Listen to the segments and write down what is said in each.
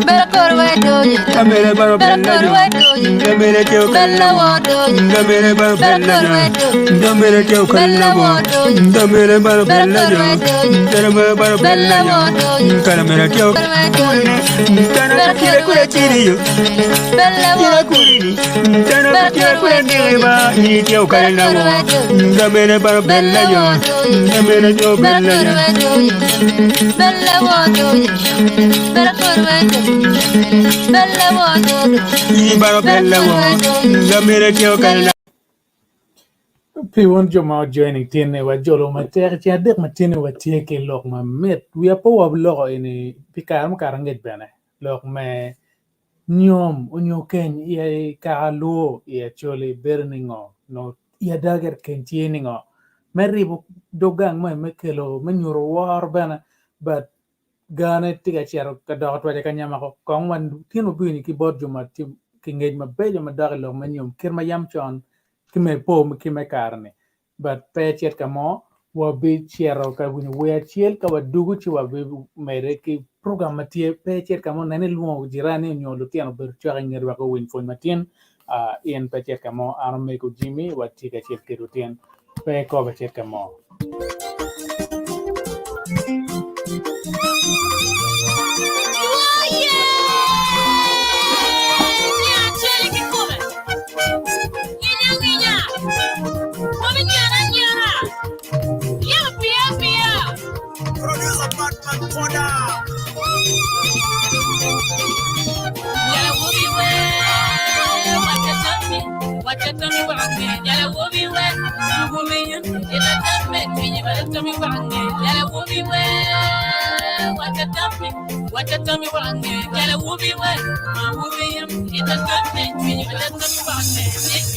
Bella corvedoye, Camere baro bella yo. Camere teo bella kalabo. wodoye, Camere baro bella yo. Camere teo kalabo. wodoye, Camere baro bella yo. Camere baro bella yo. wodoye, Camere teo kalabo. Tana kire kure kiriyo. bella Kire wodoye, kurini. Tana kire kure kiriba. Ni teo kalabo. Camere baro bella yo. Camere teo bella yo. bella wodoye, bella corvedoye, bella wodoye, Ni baro bella yo. Camere teo kalabo. Pi won joma joining tiene wa jolo ma ter ci adek ma tiene wa tie ke lok ma met wi apo wa lok ini pi karam karanget bene lok me nyom onyo ken ye ka lo ye chole berningo no ye dager ken tiene ngo meribo dogang ma mekelo menyuro war bene but gane tiga chero ka dot wa ka nyama ko kong wan tino bini ki bod joma tim ki ngej ma bejo ma dagar lok ma nyom kir ma yam chon kime po kime karne but pe chet kamo wa bi chero ka wini we chiel ka wa dugu chi wa bi mere ki program matie pe chet kamo nane luo jirani nyolo tiano ber chwa ngir wa ko win fon matien ien pe chet kamo arme ko jimmy wa tika chet ke rutien pe ko pe chet kamo What you tell me what I'm doing? Get a whoopee wet. My whoopee in the good thing. You better tell me what I'm doing. This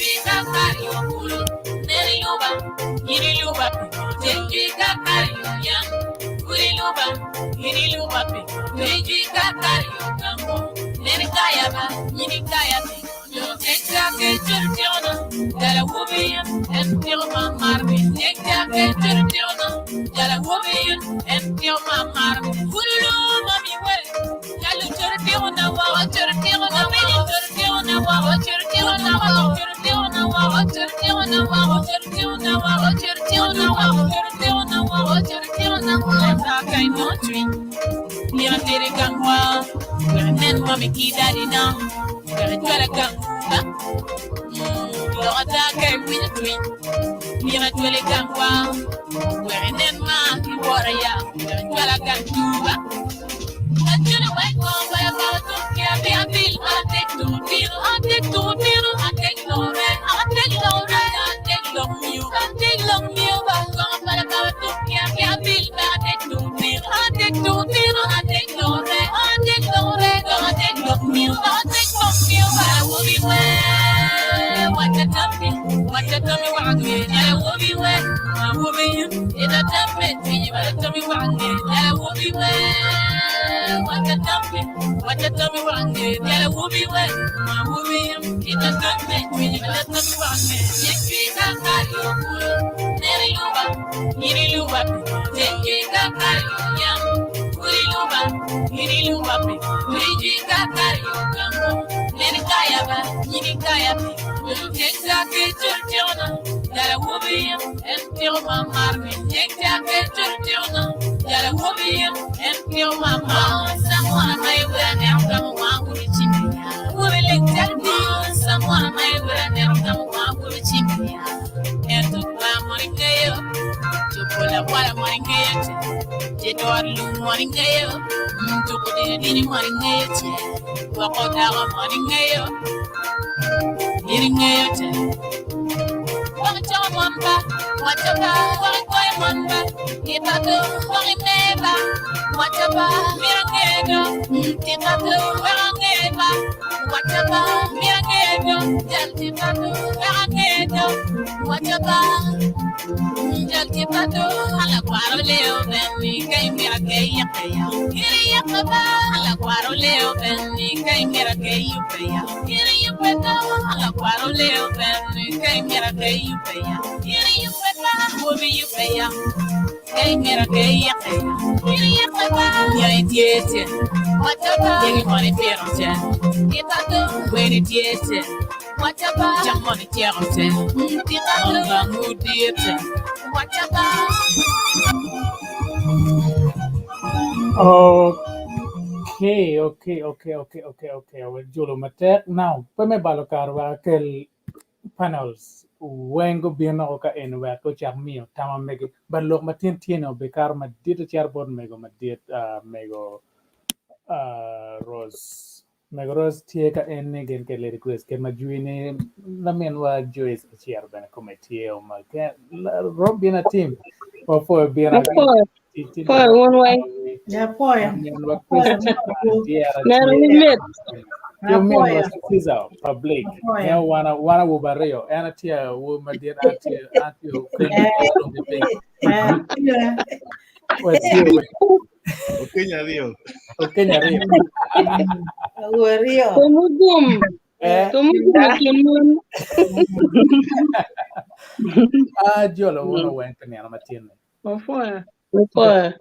week I got you. Nelly Luba. Yini Luba. This week I got you. Young. Uri Luba. Yini Luba. This week I got you. Come on. Nelly Kayaba. Yini Kayaba. You take that get to the tune. Get a whoopee and feel my marmy. Take that get to the tune. Get a whoopee and feel my marmy. be you pay up. Hey, get a gay, yeah, yeah, what about you want to hear on 10? If I go, when it is, what about jump on the chair on 10? If I go, who did it? What about? Okay. Well, Jolo Matek. Now, pame balokarwa kel panels. Wengo bieno ka en wa ko chamio tama megi balok matin tieno bekar ma dit char bod mego ma dit mego Rose. Mego Rose tie ka en gen ke le request ke ma juine la men wa Joyce chiar bana committee o ma ke rob bina team o fo bina For one way. Yeah, boy. wa question dia Now we met. Yo men was pizza public. Ya wana wo barrio. Ana tia wo madir anti o kenya from the thing. What's you? Kenya Rio. Kenya rio. Rio. Tumugum. Tumugum. Jolo wono wen kenya matine. For.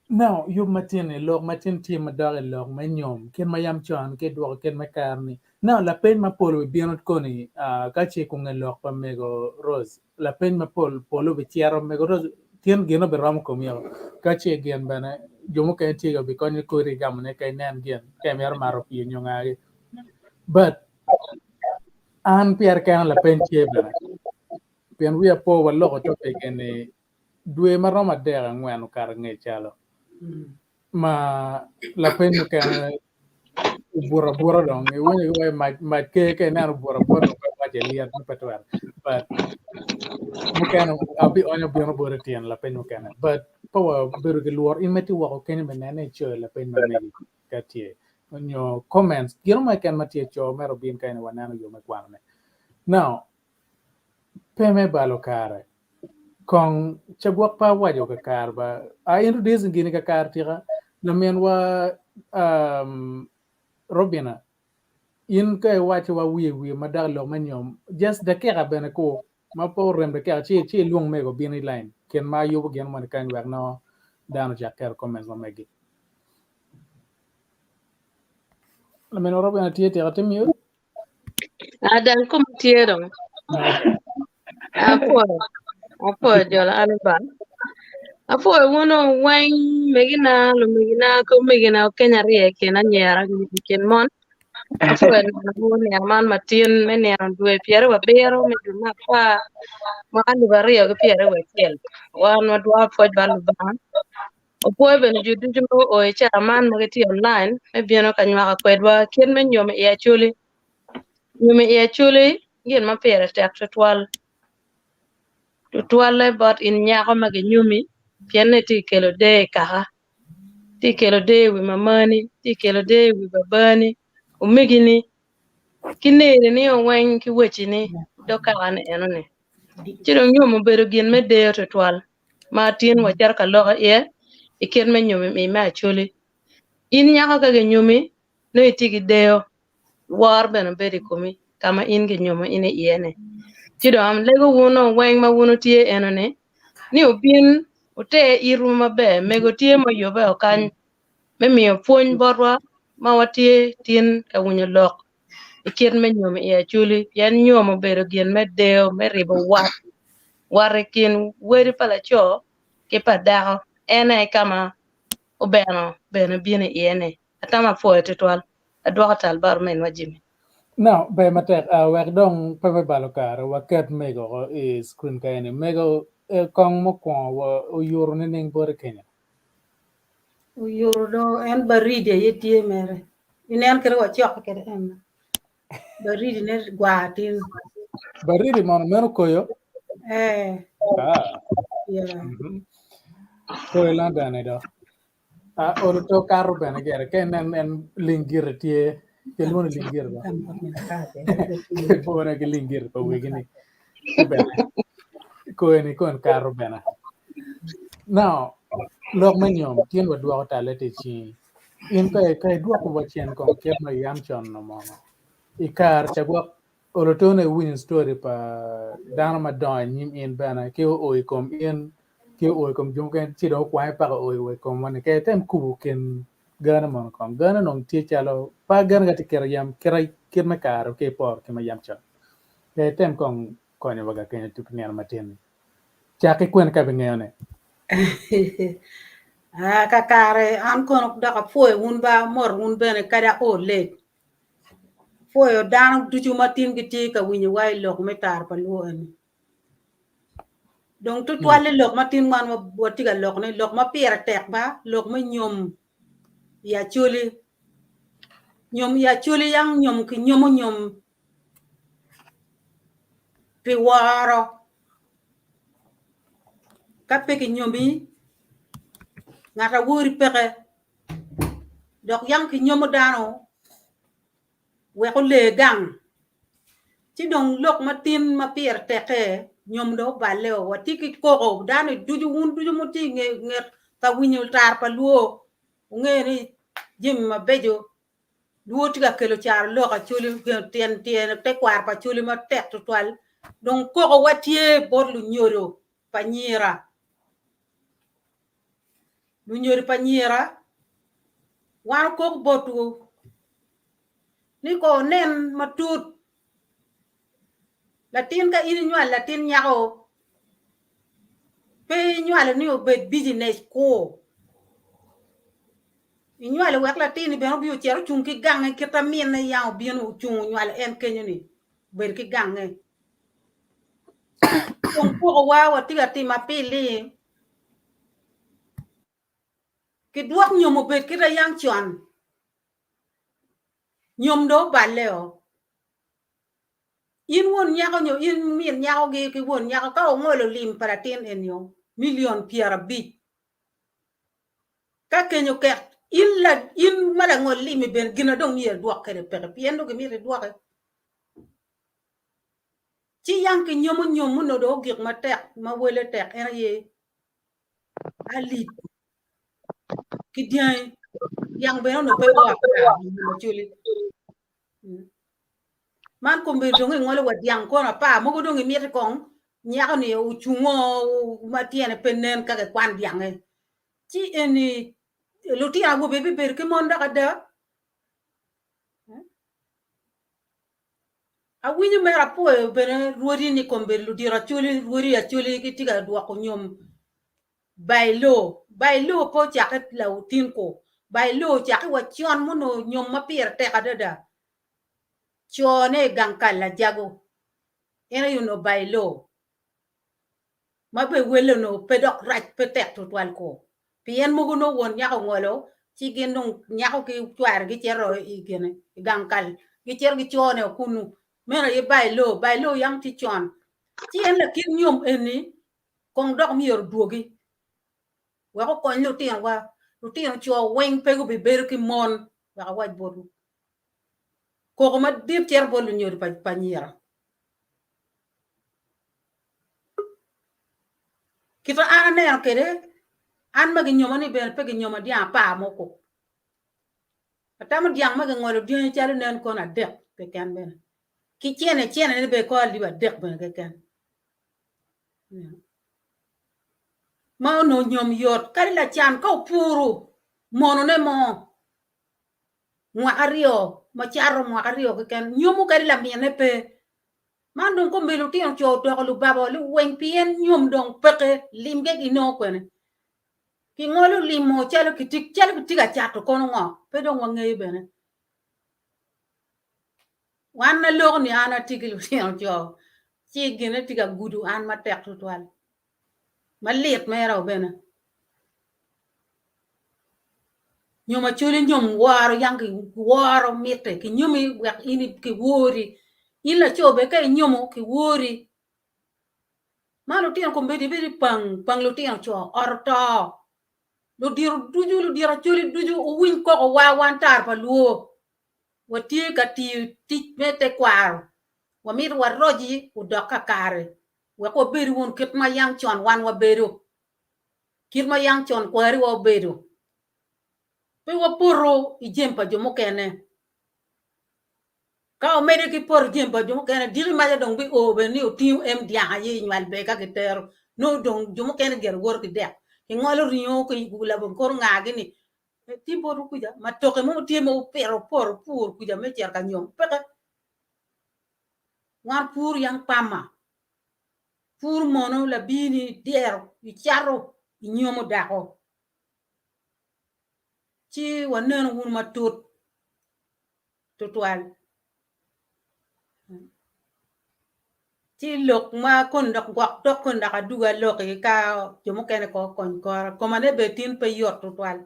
Now, you matine log matin team madare log manyom ken mayam chan ke dwar ken makarni. Now la pen ma polo bianot koni kache kung log pa mego Rose. La pen ma polo bichiaro mego Rose tien geno beram komio. Kache gen bana jomo kay tiga bi konyo kuri gamne kay nan gen kay mer maro pi nyongari. But an pier kan la pen tie bana. Pen we po wa logo to ken due maroma dera ngwenu kar nge chalo. Ma la pen kan bura dong we ma ke na bura ma jelia patwar but mukano abi onyo biono bura tien la pen mukana but power beru ke luor imeti wako ken menene cho la pen menegi katie onyo comments gino ma kan matie cho mero bin kan wanano yo mekwane now peme balo kare kong chagwak pa wajo ka karba I introduce gini ka kartira na men wa Robina in ka wacho wa wi madar lo manyom just the kera bene ko ma po rem de kera chi luong mego bin line ken ma yubo gen man kan wer no dano jacker comments no megi la men Robina tie te atemi Adan kumtiero. Apo jola alban. Apo wono wang megina ko megina Kenya rie kena nyera ken mon. Apo ne man matin menen due piero wa bero me duma pa ma anu bario ke piero wa kel. Wan wa dua foj balu ban. Opo ben judu o e chairman magati online me bieno kanywa ka kwedwa ken men nyome ya chuli. Nyome ya chuli ngien ma pere tek Totwal bot in nyako magi nyumi pienne ti kelo de kaha ti kelo de wi mamani ti kelo de wi babani umigini kinere ni onwen ki wechini dokan enone chiro nyumo bedo gin me de Totwal Martin wajar ka loga e iken men nyumi mi ma chuli in nyako ka nyumi no itigi deo war beno bedi komi kama in gi nyuma ine iene chiro am lego wuno weng ma wuno tie enone ni obin ote iru mabe mego tie mo yobe okany memiyo puonj borwa ma watie tin ka wunyo lok iken me nyom e chuli yan nyom bedo gien me deo me ribo war kin weri pala cho ke padao ene kama obeno beno bine iene atama poete twal adwaka tal bar men wajimi now be matek wer dong peme balo kare waket mego is screen kayene mego kong mo kwa o yoro ne ning bore Kenya Uyurudo en baridi yetie mere. Inen kere wachok kere en. Baridi ne gwatin. bariri mono meno koyo Yeah. ko elanda ne do oro to karo bene gere ken en lingir tie ke luno lingir ba ke bone ke lingir pa wegini bene ko eni kon karo bene now log manyom tien wa dwa ta lete chi in ka dwa ko wachien kon ke ma yam chon no mono ikar chagwa Olotone win story pa dana ma don nyim in bana ke o kom in ke o kom jum ken ti do kwai pa o we kom man ke tem ku ken gana mon kom gana non ti chalo pa gana ga ti ker yam kerai ker me kar ke por ke ma yam cha ke tem kon ko ne baga ken tu ne ma tin cha ke kwen ka be ngene kakare an kono daka foy un ba mor un bene kada o le foy dan tuju matin giti ka winyi wai lok metar pa luon donc tu toile lok matin man ma boti ga lok ne lok ma pira tek ba lok ma nyom ya chuli yang nyom ki nyom pi waro ka pe ki nyomi ngata wuri peke dok yang ki nyomo dano we ko le gang ci dong lok matin ma pir teke nyom do balle o wati ki koko dano duju muti nge ta winyo tar pa luo ngeri jim ma bejo luo tiga kelo char lo ka chuli tien te kwar pa chuli ma tek total dong koko watie bor Lunyodo panyira war kok botu ni ko nen matut latin ka ini nywa latin nyako pe nywa ni obed business ko nywa le wek latin be no bi chero chung ki gang ki ta mien ya bien chung nywa le en kenyo ni ber ki gang donc ko wa tiga ti ma pili ki duok nyomo bet ki ra yang chon nyom do baleo in won nyako nyo in mien nyako ge ki won nyako ka ngolo lim para tin en yo million piara bi ka kenyo ke in mala ngol lim ben gina dong ye duok kere pere piendo ke mi re duok ci yang ki nyomo no do gik ma tek ma wele tek en ye ali ki dien yang be no pe wa ma chuli man ko mbir dong ngolo wa yang ko na pa mo ko dong mi re kong nyako ni u chungo ma tiene penen ka ke kwan yang ci eni luti ago bebe ber ke monda kada a winyi mera po bere ruori ni kombe ludira chuli ruori ya chuli ki tiga dwa ko nyom bailo po chaket la utin ko bailo chaket wa chon muno nyom mapir te kadada chone gankal la jago ena yuno bailo mabe welo no pedok rach petek tutwal ko pien mugo no won nyako ngolo ci gendong nyako ki twar gi chero igene gankal gi cher gi chone kunu mena ye bailo yang ti chon ci en la kin nyom eni kong dok mier duogi wa ko kon lutin cho wen pe go be ber ki mon wa wa bodu ko ma dip cher bol Lunyodo pa nyira kita ana ne kere an ma gi nyoma ni ben pe gi nyoma dia pa moko atam diang ma gi ngolo dia chale nen ko na dek pe kan ben ki chene ne be ko li ba dek ben ke kan ma no nyom yot kali la chan ko puru mono ne mo ngwa ariyo ma charo ngwa ariyo ke kan nyomu kali la miene pe man dong ko melu ti on cho to ko lu babo lu wen pien nyom dong peke limge gi no kwene ki ngolo limo chalo ki tiga chato kono ngo pe dong wange bene wan na lo ni ana tigilu ti on cho chi gene tiga gudu an ma tek tutwal malit mera bene nyoma chuli nyom waro yang ki waro mite ki nyomi wak ini ki wori ila chobe ka nyomo ki wori mano tian ko mbedi pang lo tian cho orto lo dira chuli duju win ko wa wan tar pa luo watie ka ti mete kwaro wa mir wa roji u doka kare wa ko beri won kit ma yang chon wan wa beru kit ma yang chon kwari wa beru pe wa poro ijempa jomo kene ka o mede ki por jemba jumo kene diri ma dong bi o be ni o tiu em dia ayi nyal be ka keter no dong jumo kene ger gor ki de ki ngolo riyo ko igula bon kor ngagi ni ti boru kuja ma toke mo ti mo pero por pur kuja me cer ka nyom peke war pur yang pama pur mono la bini der i charo i nyomo dako ci wanen wun matut Totwal ci lok ma kon dak gwak tok kon dak aduga lok ka jumo kene ko kon ko mane betin pe yot Totwal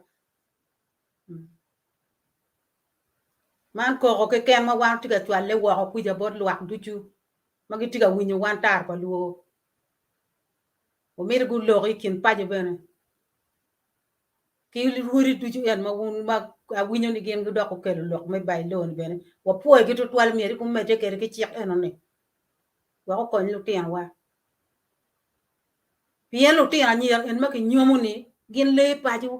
man ko ke ken ma wan tiga twal le wo ku ja bot luak duchu magi tiga winyo wan tar ko luo o mere gu lo kin pa je bene ki li huri duchu en ma wun ma winyo ni gen gu dok ko lok me bay lon bene wo po gi Totwal mere ku mete ke ke chik en ne wo ko lu tian wa bien lu tian ni en ma ki nyomu ni gen le pa ju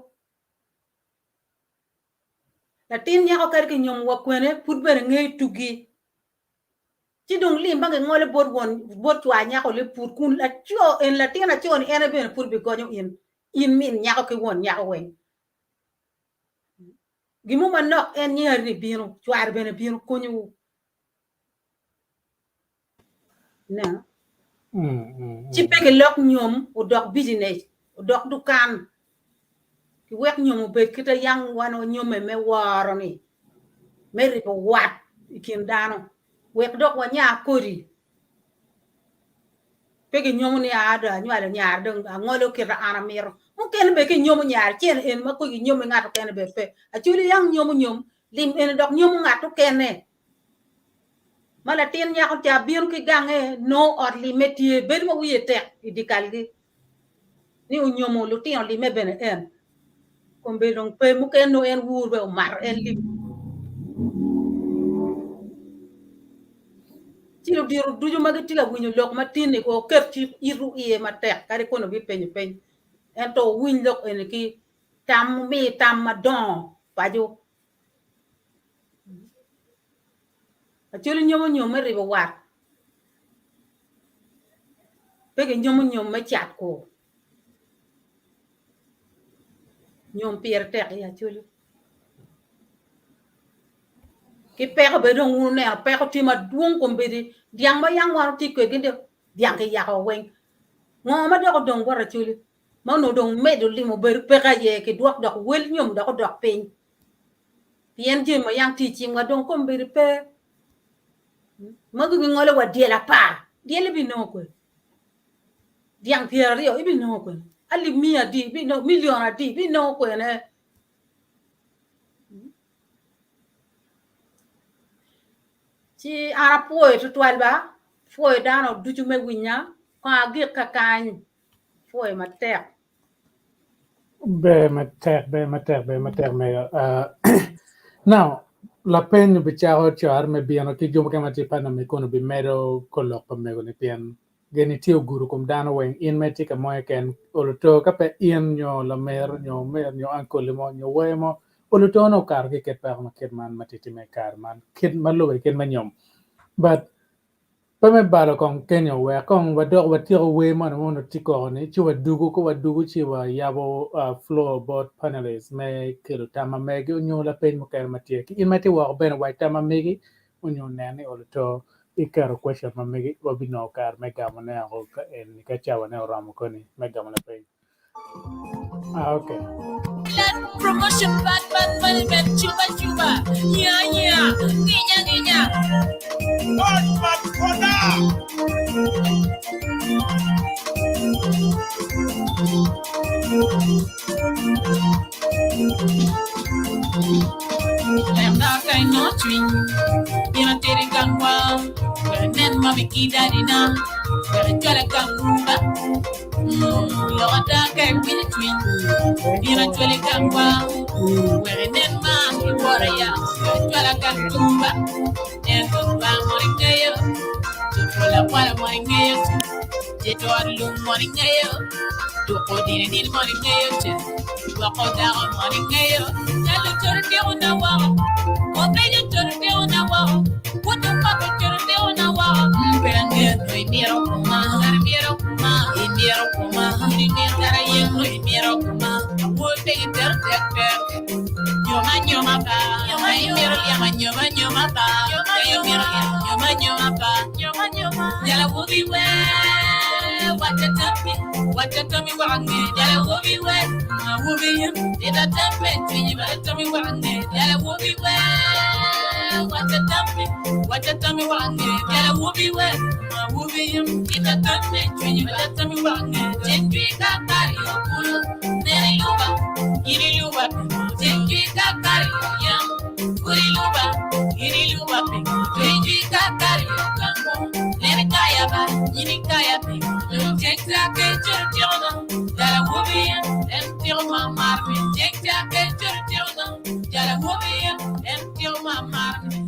la tin nya ko kar ki nyom wa kwene put bere ngey tugi ci dong lim ba ngole bot won bot wa nya ko le put kun la cho en la tin a cho en bere put bi gonyo in min nya ko ki won nya ko wen gimu man nok en nya ri binu chwar bene binu kunyu na ci peke lok nyom o dok business o dok dukan ki wek nyom be kita yang wano nyom me waro ni meri ko wat ikin dano wek dok wa nya kori peke nyom ni ada nyale nyar dong ngolo ki ra ana myero mungkin be ki nyom nyar chen en ma ko ki nyom ngato ken be fe a chuli yang nyom lim en dok nyom ngato kene mala tin nya ko ta biun ki gange no or limeti be mo wiye tek idikalgi ni o nyomo lu tin li me bene en kombe dong pe mu ken no en wur be mar en lim ci lu diru duju magi tiga winyo lok matini ko kerti iru iye matek kare kono bi penyo en to win lok en ki tam mi tam madon paju achuli nyomo me ribo wat pege nyomo me chat ko nyom pier tek ya chuli ki pego be dong unu ne pego ti ma duong ko be diang ma yang war ti ko ginde diang ke ya ko wen ngo ma do dong war chuli ma no dong me do limo be pega ye ki dok dok wel nyom dok dok pin pien je ma yang ti chi ma dong ko be pe ma gu ngole wa die la pa die le bi no ko diang pier yo bi no ko ali mia di bi no million di bi no ko ne ci ara poi Totwal ba foi dano duju me winya ko agi kakany foi matek be matek me now la pen bi chao char me biano ki jumo kama ti pana me kono bi mero kolok pa me ni pian geni tio guru kum dano wen in me tika moy ken oloto ka pe in nyo la mer nyo ankole mo nyo wemo oloto no kar ki ket pa ma ket man matiti me kar man kit malo ken manyom but pa me baro kong Kenya we kong wadok watiro we man mo tiko ni chi wadugu chi wa yabo floor board panelists me kilo tama megi unyo la pen mo kaya matie ki in mati wa ben wa tama megi unyo nani oloto ikaro question ma megi wabino kar me gamo ne ako en ka chawa ne oramo koni me gamo na pen okay Promotion bad money bet chuba nya ginya One man for now. I'm not going no twin. You're taking gangwa. Nen mami kidadi na. You're gangwa. You're talking with a twin. You're taking gangwa. Nen mami warrior. You're gangwa. And the morning gale. Wala morning gale. Jeto alum morning gale. To ordinary need morning gale. Walk down morning gale. Tell the turkey on the wall. Oh, baby, turkey on the wall. What the fuck is your deal now? Myero kuma, myero kuma, myero kuma, myero kuma. I would take it there. Nyoma pa, myero nyoma pa, nyoma. Yala will be well. What you tell me? What I need? Yala will be well. I will be him. Did I tell me? Tell me what I need. Yala will be well. What you tell me? What I need? Yala will be well. I will be him. Did I tell me? Tell me what I need. Chendrika ariyo kulo, neri luba, iri luba. Chendrika ariyo yam, kuri luba, iri luba. Chendrika ariyo kango, neri kaya ba, iri kaya ba. Chendrika churchona, yala will be him. Empty my marmy. Chendrika churchona, yala will be him. Empty my marmy.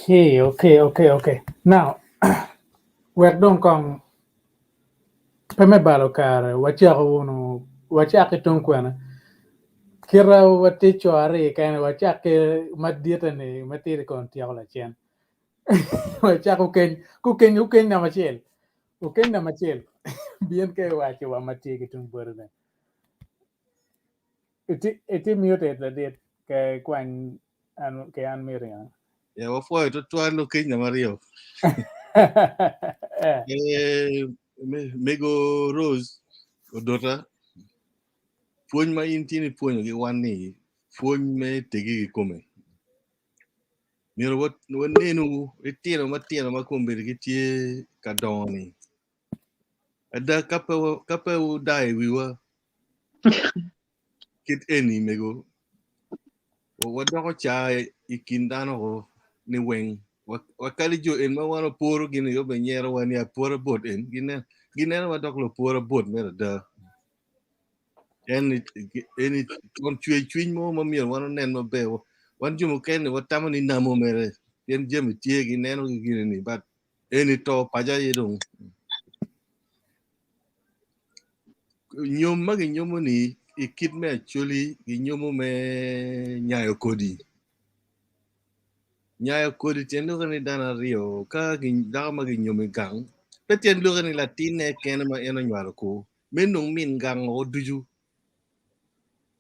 Okay. Now, we're done con peme balo kare wacha uno wacha ke tonkwana kira wate choare kan wacha ke madieta ne matiri kon tiago la chen wacha kuken na machel bien ke wacha wa mati ke tung borde iti muted la det ke kwan an ke an miringa Ya wafua Totwal lo Kenya Mario. Mego Rose odota puonj ma intini puonjo gi wan ni puonj me tegi kome. Miro wanenu itino ma kombe gi tie kadoni. Ada kapa udai wiwa kit eni mego. Wadoko cha ikindano ho ni weng. Wakali jo en ma wana poro gini yo benyero wani a poro bot en gine wadok lo poro bot mera da. Eni kon chwe mo mamir wana nen ma bewo. Wan jumo kene watama ni namo mere. Yen jemi tie gine no gine ni but eni to paja yedong. Nyom magi nyomo ni ikit me actually nyomo me nyayo kodi. Nyayo kodi tiendo kani dana rio ka dama gi nyomi gang petien lo kani latine kene ma eno nywalo ko menung min gang o duju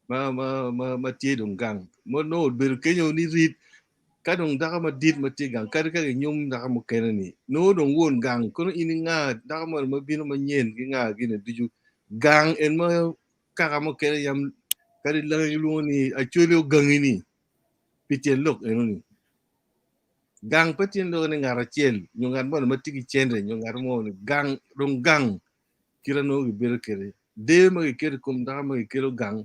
ma tie dong gang mo no ber kenyo ni rit ka dong daka ma dit ma tie gang ka nyom daka mo kene ni no dong won gang kono ini nga daka ma bino ma nyen gi nga gine duju gang en ma kaka mo kene yam kadi lang lu ni actually o gang ini petien lok eno ni gang petien lo ni ngara chiel nyongan mo ma tigi chendre nyongar mo ni gang rong gang kira no gi ber kere de ma gi kere kum da ma gi kero gang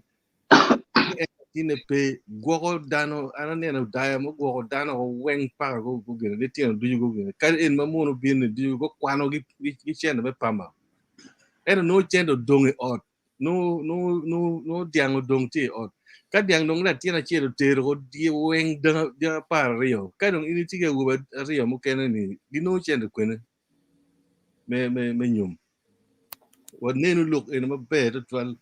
ine pe gogo dano anane na daya mo gogo dano o weng pa go gene de tien du go gene kar en ma mo no bin du go kwano gi chendre be pama era no chendo donge ot no diango dong ti ot ka diang dong la tiena chielo tero di weng da par rio ka dong ini tige go rio mo kene ni gino chendo kwene me nyum wa nenu look en ma be Totwal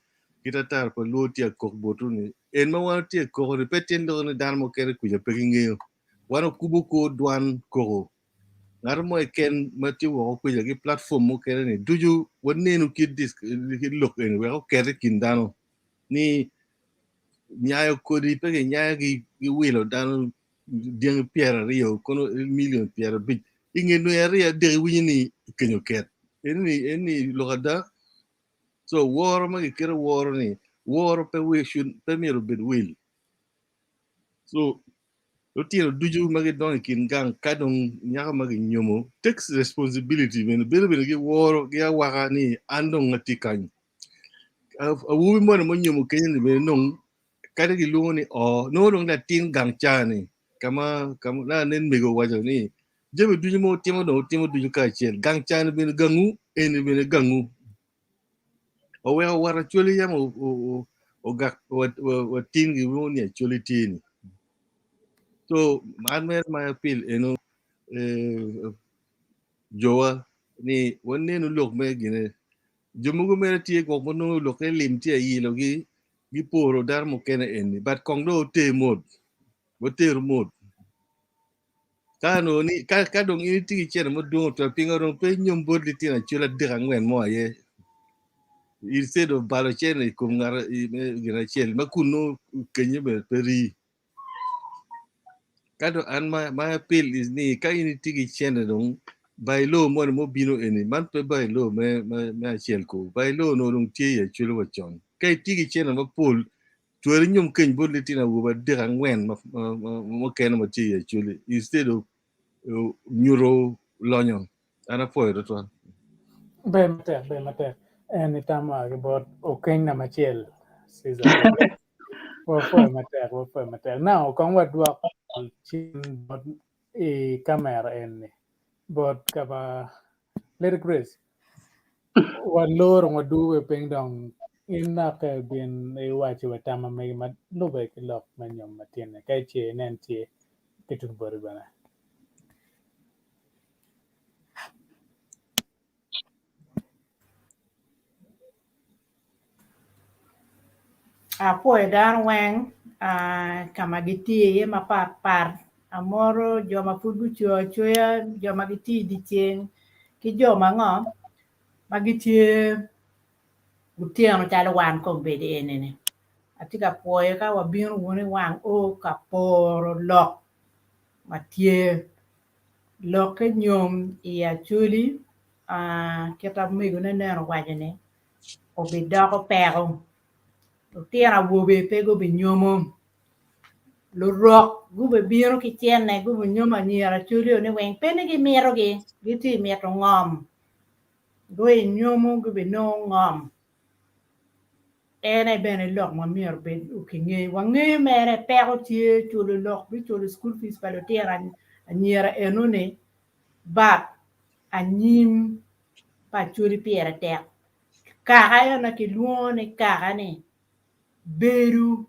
kita tar po lo tia kok botu ni en ma wa tia ko ni petien do ni dan mo kene ku je peginge wano kubu ko dwan ko ngar mo ken ma ti wo ku je platform mo kene ni duju wa nenu kid disk ki look en we ko kere kindano ni nyayo kodi pege nyayo gi wilo dan dieng piera rio kono million piera big inge no area de wini kenyo ket eni lokada so war ma kere war ni war pe we should pe miro bit will so otiro duju ma don kin gang kadon nyaka ma nyomo takes responsibility when bele gi war gi awaka ni andong ngatikan a wubi mo nyomo kenyen be non kada gi luni o no dong da tin gang chani kama na nen mego wajo ni jebe duju mo timo duju ka chel gang chani bin gangu en bin gangu o we wara chuli yam o gak o tin gi luni chuli tin so man mer ma appeal eno jowa ni wonne no lok me gine Jumugo mere tie ko mono lo ke lim tie yi lo gi poro dar mo kene eni but kong do te mod bo ter mod ka no ni ka dong ini tigi chen mo do to pinga ron pe nyom bod li tina chula de ngwen mo ye instead of balo chen ko ngar gina chel ma kuno kenye be peri ka do an my appeal is ni ka ini tigi chen dong by law mo bino eni man pe by law me chel ko by law no dong tie ye chula wa chon kai tigi chen mo pol tuwari nyom keny bod litina wuba dek ang'wen mo kene mo ti actually instead of nyuro lonyon ana poero to Be matek en tama ke bot okeng na machiel siza problem wo fue matek now con wa dwa chin bot e camera en bot kaba let grace wa lor wa du ping dong in na ke bin e wa chi wa tama me ma lu be ke lok ma nyom ma tiene kai che nen che ke tu bor bana Apo dan weng kama giti ye par amoro joma pudu choya joma giti di cheng ki joma ngo magitie gutieno chalo wan ko bede enene atika poye ka wabiro woni wang o kaporo lok matie lok ke nyom ya chuli keta migo ne nero wajene obidako pero tiara wobe pego be nyomo lo rock gube biro ki tiene gube nyoma niera chuli ne wen pene gi miro gi giti mieto ngom goe nyomo gube no ngom ene bene lok ma mier be ukinge wange mere pero tie chuli lok bi chuli school fees palo tiara niera enone bat anyim pa chuli piera tek kaka yana ki luone kaka ne beru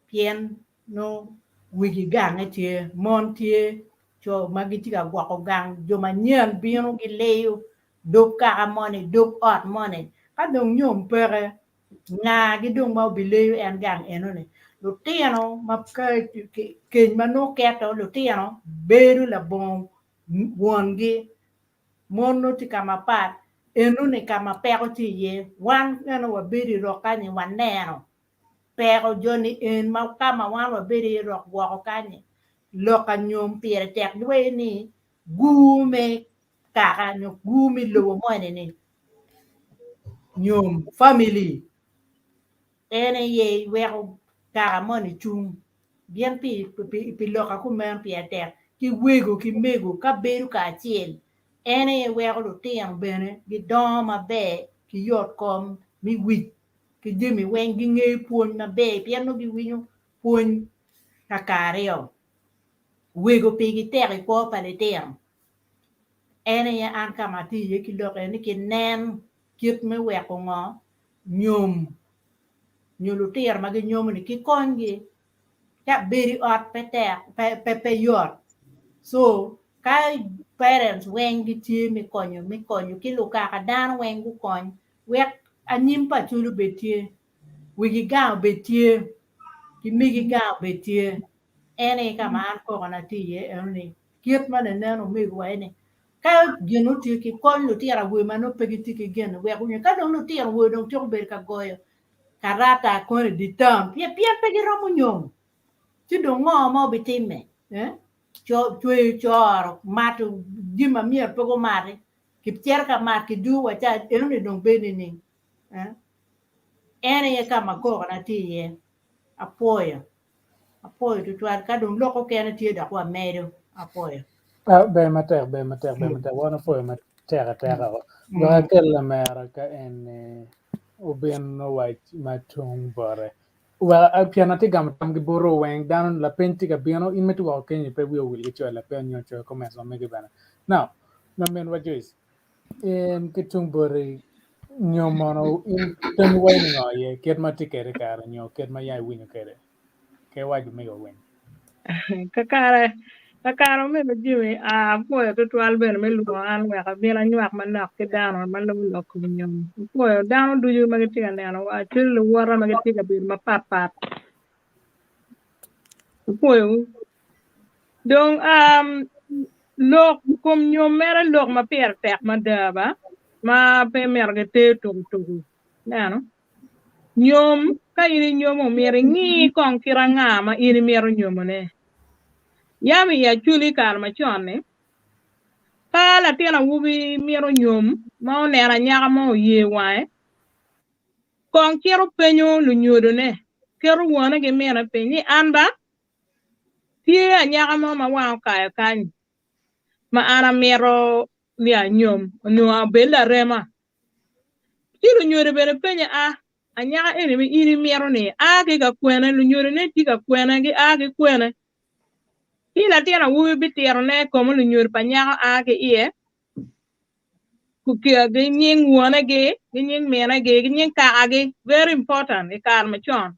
pien no wigi gang tie mon tie cho magiti ga gwako gang jo manyen bino gi leyo dok kaka mone dok ot mone ka dong nyom pere na gi dong mau bi leyo en gang enone lo tiano mapka ke mano keto lo tiano beru la bon wongi mono ti kama pat enune kama pero ti ye wan nano wa beri rokani wanero pero joni en ma kama wan wa beri rok wakani loka nyom pere tek dwe ni gume kaka nyo gumi lo mo ni nyom family ene ye wero kaka mo ni chung bien pi loka ku men pere tek ki wego ki mego ka beru ka chiel ene ye wero lo tiang bene gi doma be ki yot kom mi wi ki jimi wen gi nge puon na be piano gi winyo puon kakario wego pe gi teri ko pale tiang ene ye an kamati ye ki lo ene ki nen kit me weko ngo nyom nyulu tier ma gi nyom ni ki kongi ya beri ot pe yot so kai parents wen gi tie mi konyo ki lu ka dan wen gu kon wek anyim pa chulu betie wigi ga betie ki migi ga betie ene ka man ko na ti ye ene kiet ma ne no mi wa ene ka genu ti ki kon lu ti ra we ma no pe ti ki gen we ku ka do lu ti ra we do to ber ka goyo karata ko di tam pie pe gi romo nyom ti do ngo mo bitime cho chui cho matu dima mier pogo mare ki pier ka mar ki du wa cha ene dong bene ni ene ye kama ko na ti ye apoyo tu twar ka dong loko kene ti da kwa medo apoyo be matek wana fue matek wa kella mera ka en ubien no wa matung bore wa piana ti gam tam gi boro wen dan la penti ga biano in metu wa kenyi pe wi will get la pe nyo cho commence on mege bana now no men wa jois en kitung bore nyo mono in ten wa ni ngo ye ket ma ti kere kar nyo ket ma ya wi nyo kere ke wa ju mego wen kakara Takaro me lo jimi poyo Totwal ben me lu an we ka bela nyak man nak ke dano man lo lo ko nyom. Poyo dano du yu magiti kan dano wa chil lu wara magiti ka bir ma pat. Poyo dong lok kom nyom mera lok ma per tek ma daba ma pe merge te tum. Dano nyom ka ini nyom o mere ngi kong kiranga ma ini mero nyom ne. Yami ya chuli kar ma chone. Pa la tena wubi mero nyom ma o nera nyaka ma o ye wae kong kero penyo Lunyodo ne kero wane ge mera penyi anba tie a nyaka ma wao kaya kanyi ma ana mero lia nyom nua bela rema ti Lunyodo bere penye a nyaka ene mi ini mero ne a ke ka kwene Lunyodo ne ti ka kwene ge a ke kwene ti la tena wubi bitero ne komo Lunyodo pa nyaka a ke iye kukia ge nying wane ge nying mena ge nying ka ge very important e kar ma chon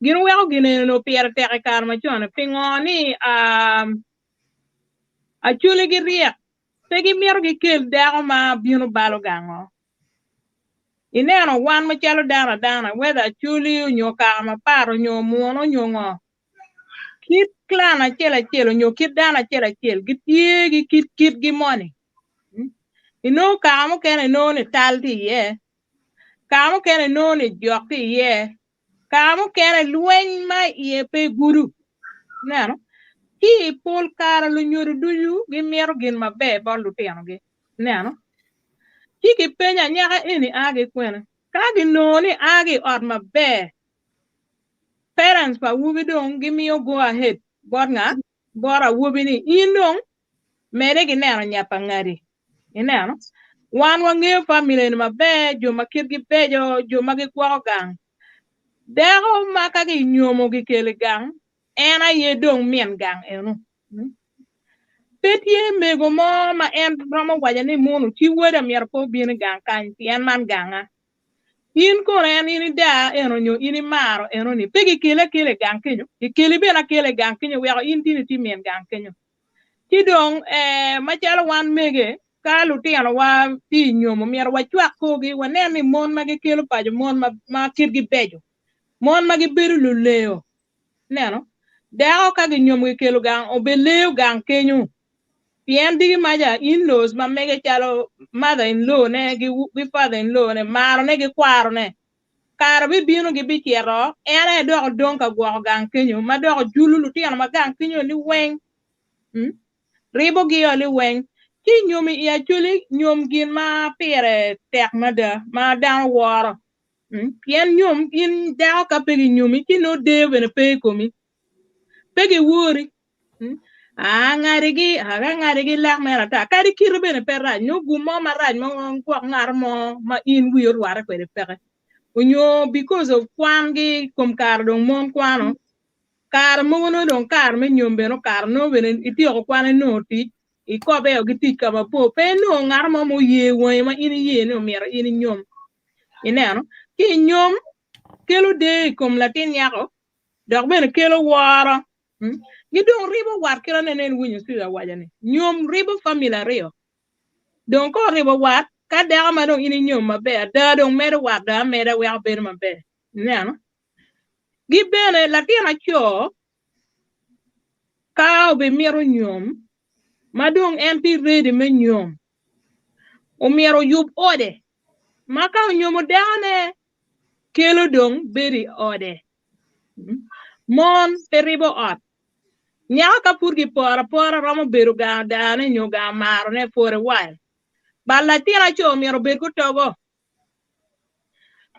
gin weko gine no pier tek e kar ma chon pingoni a chule gi riek te gi mier gi kel dago ma bino balo gango ineno wan ma chalo dana whether chuli nyo ka ma paro nyo muono nyo ngo kit klana chela nyo kit dana chela gi tie gi kit gi money ino kamo kene no ne talti ye kamo kene no ne jokti ye kamo kene lwen ma ye pe guru nano ki pol kara Lunyodo duyu gi miero gin mabe bon luteno gi nano ki penya nyaka ini age kwene kagi no ni age ot mabe parents pa wubi dong gi miyo go ahead bora wubi ni indong mere gi neno nyapa ngari ineno wan wang'eyo family ni maber joma kitgi bejo joma gikwako gang deko ma ka ginyuomo gikelo gang en aye dong mien gang eno petie mego mo ma en romo waja ni munu ti weda mier po bien gang kany ti en man ganga in kono en ini da eno nyo ini maro eno ni pegi kele gang kenyo ikele bena kele gang kenyo weko in tini ti mien gang kenyo ti dong machalo wan mege ka lutino wa ti nyuomo mier wa chwak kogi waneni mon ma gikelo pajo mon ma kitgi bejo mon ma gibedo luleo neno deko ka ginyuomo gikelo gang obeleo gang kenyo pien digi maja in-laws ma mege chalo mother-in-law ne gi father-in-law ne maro ne gi kwaro ne karo bino gi bichiero ene doko dong ka gwoko gang kenyo ma doko julu lutino ma gang kenyo ni weng ribo gi oli weng ki nyumi iya chuli nyum gin ma pire tek mada ma dano woro pien nyum in dako ka pegi nyumi ki no dewe ne pe komi pegi wuri ngari gi lak mera ta kadi kiro bene per raj no gumo ma raj mo kwak ngar mo ma in wiyo ware kwede peke unyo because of kwan gi kom kar dong mon kwano kar mo no dong kar me nyum beno kar no bene itiyo ko kwane no ti ikobe yo giti kama po pe no ngar mo ye woy ma ini ye no mera ini nyom ineno ki nyom kelo de kom latin yako dok bene kelo waro gidong ribo wat kira nenen winyo suya wajane nyom ribo famila rio dong ko ribo wat ka daga ma dong ini nyom mabe da dong medo wat da medo wek bedo mabe neno gibene latin acho ka obe miero nyom madong en pi ready me nyom o miero yub ode maka nyomo dane kelo dong beri ode mon peribo ot nyaka ka purgi pora romo beru ga dane nyoga maro ne for a while balla tira cho miero beru togo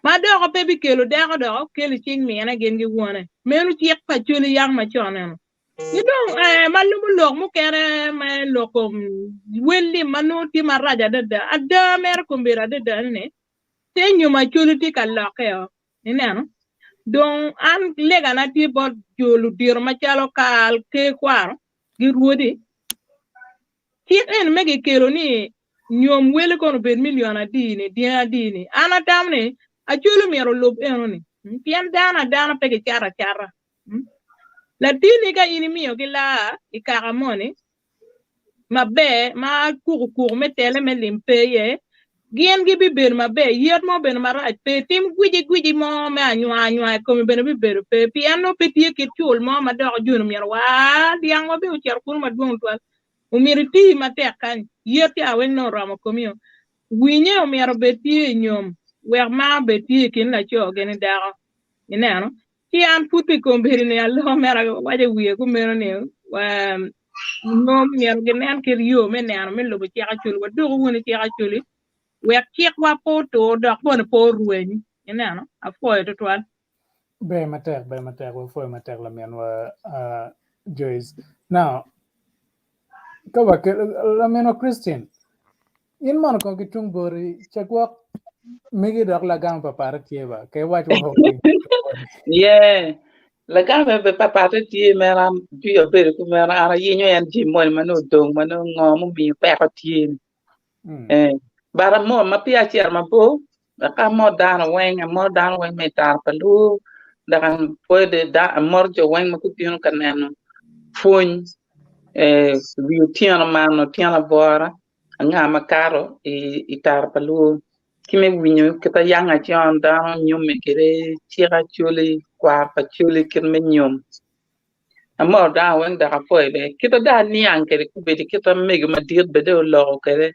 madoko pebi kelo dako kelo ching miena gengi wone menu chiek pa chuli yang ma choneno you know malumu lok mu kere ma lokom welli manuti maraja dada ada mer kumbira dada ne tenyu ma chuluti kalokeo ineno don an lega na ti bod jolu dir ma chalo kal ke kwaro gi ruodi ti en mege kero ni nyom wele kono ben million adini dini ana tamne a chulu mero lob eno ni pien dana pege chara Latini ka inimio kila ikaramoni. Mabe ma kuku me tele me limpe Gien gibi ber mabe yet mo ben marat pe tim gwiji mo me anywa ko me ben bi ber pe piano pe tie ke chul mo ma do jun mi wa diang mo be ucher kun ma dum twal umiriti ma te kan yet ya wen no ramo komio winye o mi be tie nyom wer ma be tie kin la cho gen da ina no ti an puti ko ber ne allo mera waje wiye ko mero ne wa no mi gen ke rio me ne an me lo be ti chul wa do woni ti chuli we kick wa poto dok bon po rueny ina no afo to twal Be matek we foi matek la men wa Joyce. Now, kawa ke la men wa Christian. In man ko kitung bori chakwa migi dok la gang pa par kieba ke wa ho. Yeah. La gama be papa te ti mera bi o be ku mera ara yinyo yan ji mo mano dong mano ngom mi pe ko ti. Bara mo ma pia chi ma bo ka mo dan wen me tar palu da kan puede da morjo wen ma ku tiun kaneno fun vi tiana mano tiana bora nga makaro i tar palu kime winyo kita yanga chion da nyume kere tira chuli kwa pa chuli kirme nyum amo da wen da ka be kita da niang kere kubedi kita meg ma dir bede lo kere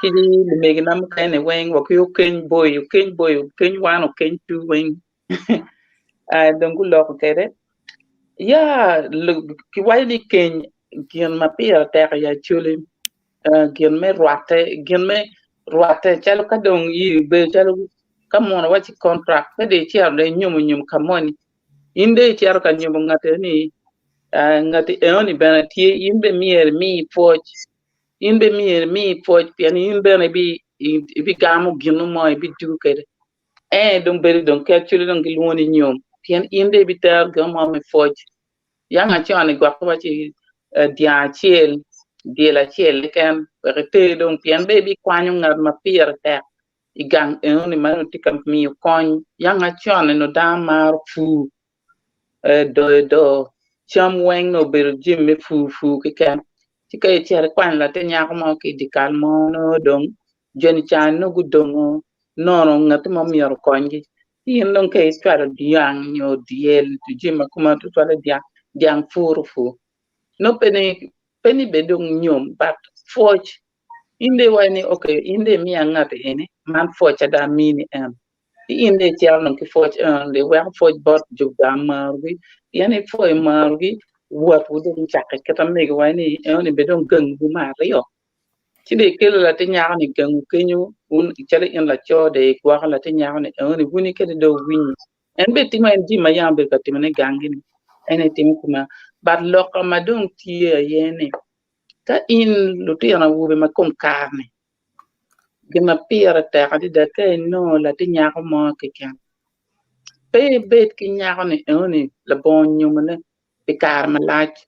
kidi meg nam kene wen wa ku ken boy ken one ken two wen don ku lo kere ya ki wali ken gien ma pia ta ya chuli gien me ruate chalo ka dong yi be chalo kamon wachi contract de chiar de nyum kamoni inde chiar ka nyum ngate ni ngate eoni bana tie imbe mier mi poch imbe mier mi poch piani imbe ne bi gamu ginu mo bi dukere dong beri dong ke chuli dong gilwoni nyum pian inde bi tar gamo me poch yanga chani gwa ko wachi dia chiel de la chiel ken rete dong pian be bi kwanyu ngar ma pier ta igang ni manu tikam mi kon yanga chon no da mar fu do cham weng no ber jim me fu ke kan tikay tiar kwan la te nya ko mo ki dikal mo no dong jeni chan no gudongo no ngat mo mi yor konji yin non kay twar diang nyo diel jim kuma to twala diang fu no peni be dong nyom but forge inde wani okay inde mi angate ene man forge da mini inde tiar non ki forge le wer forge bot jugda marwi yani foi marwi wat wudum chakka kata me wani ene be dong gang bu mariyo tide kelo la te nyaar ni gang kenyu un chale in la chode kwa la te nyaar ni ene wuni kede do win en be tima en di ma yambe ka timene gangini ene tim kuma but lokka madung tie yene ka in lutira wube makom karne gima pira ta di da kai no la ti nya ko mo ke kan pe bet ki nya ko ni oni la bon nyumne pe kar ma lach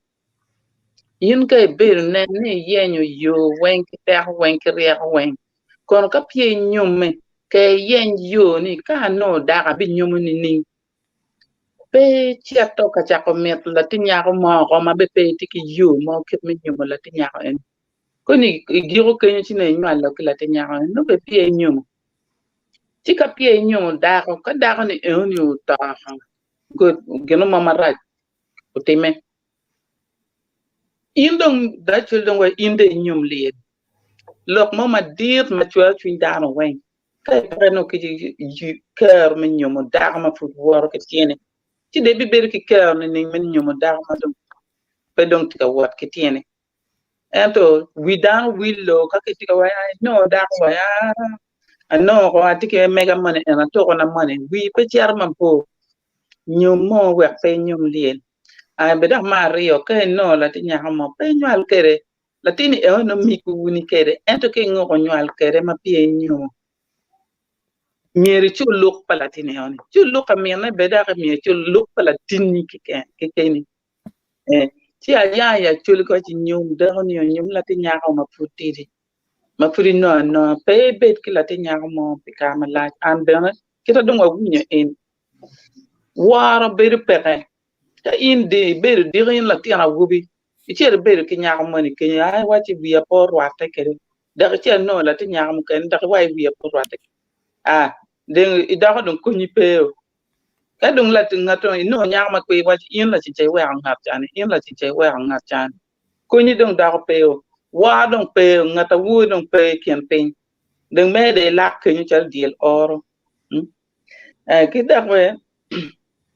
yin kai ber ne ni yenyo yo wen ki ta wen ki re wen kon ka pie nyumme ke yen yo ni ka no da ga bi nyumni ni pe chia to ka cha ko met la ti nya ko mo ko ma be pe ti ki yo mo ke me nyum la ti nya ko en koni giro kenyo chine nyala kila te nyara no be pie nyum tika pie nyum da ko ka da ni oni uta good geno mama right utime indong da children were in the nyum lead look mama dear ma chwa twin da no wen ka no ki ker men nyum da ma fu wor ke tiene ti de bi ber ki ker ni men nyum da ma dum pe dong tika wat ke tiene ento we down we low ka tika wa no da wa ya no ko atike mega money and to ko na money we pe charman po nyumo we pe nyum lien a be da mario ke no la tinya mo pe nyal kere latini no mi ku wuni kere ento ke ngo ko nyal kere ma pie nyum nyeri chu luk palatini on chu luk mi na be da mi chu luk palatini ke ni ti ya chu ko ti nyum da on nyum la tinya ko ma putiri ma puri no pe bet ki la tinya ko mo pe ka ma la an be na kita dong wa winyo en wara be pere ta in de ber dirin la tiana wubi icher ber ki nyaam mani ke ay wati biya por wate ke da che no la ti nyaam ken da wai biya por wate de ida ko kunyi pe ka dung la tin ngato no nyaam ma kwe wati in la chi che wa ngat chan in la chi che wa ngat chan kunyi dung da ko pe wa dung pe ngata wu dung pe kien pe đừng mê để lạc khi như chal deal or cái đặc về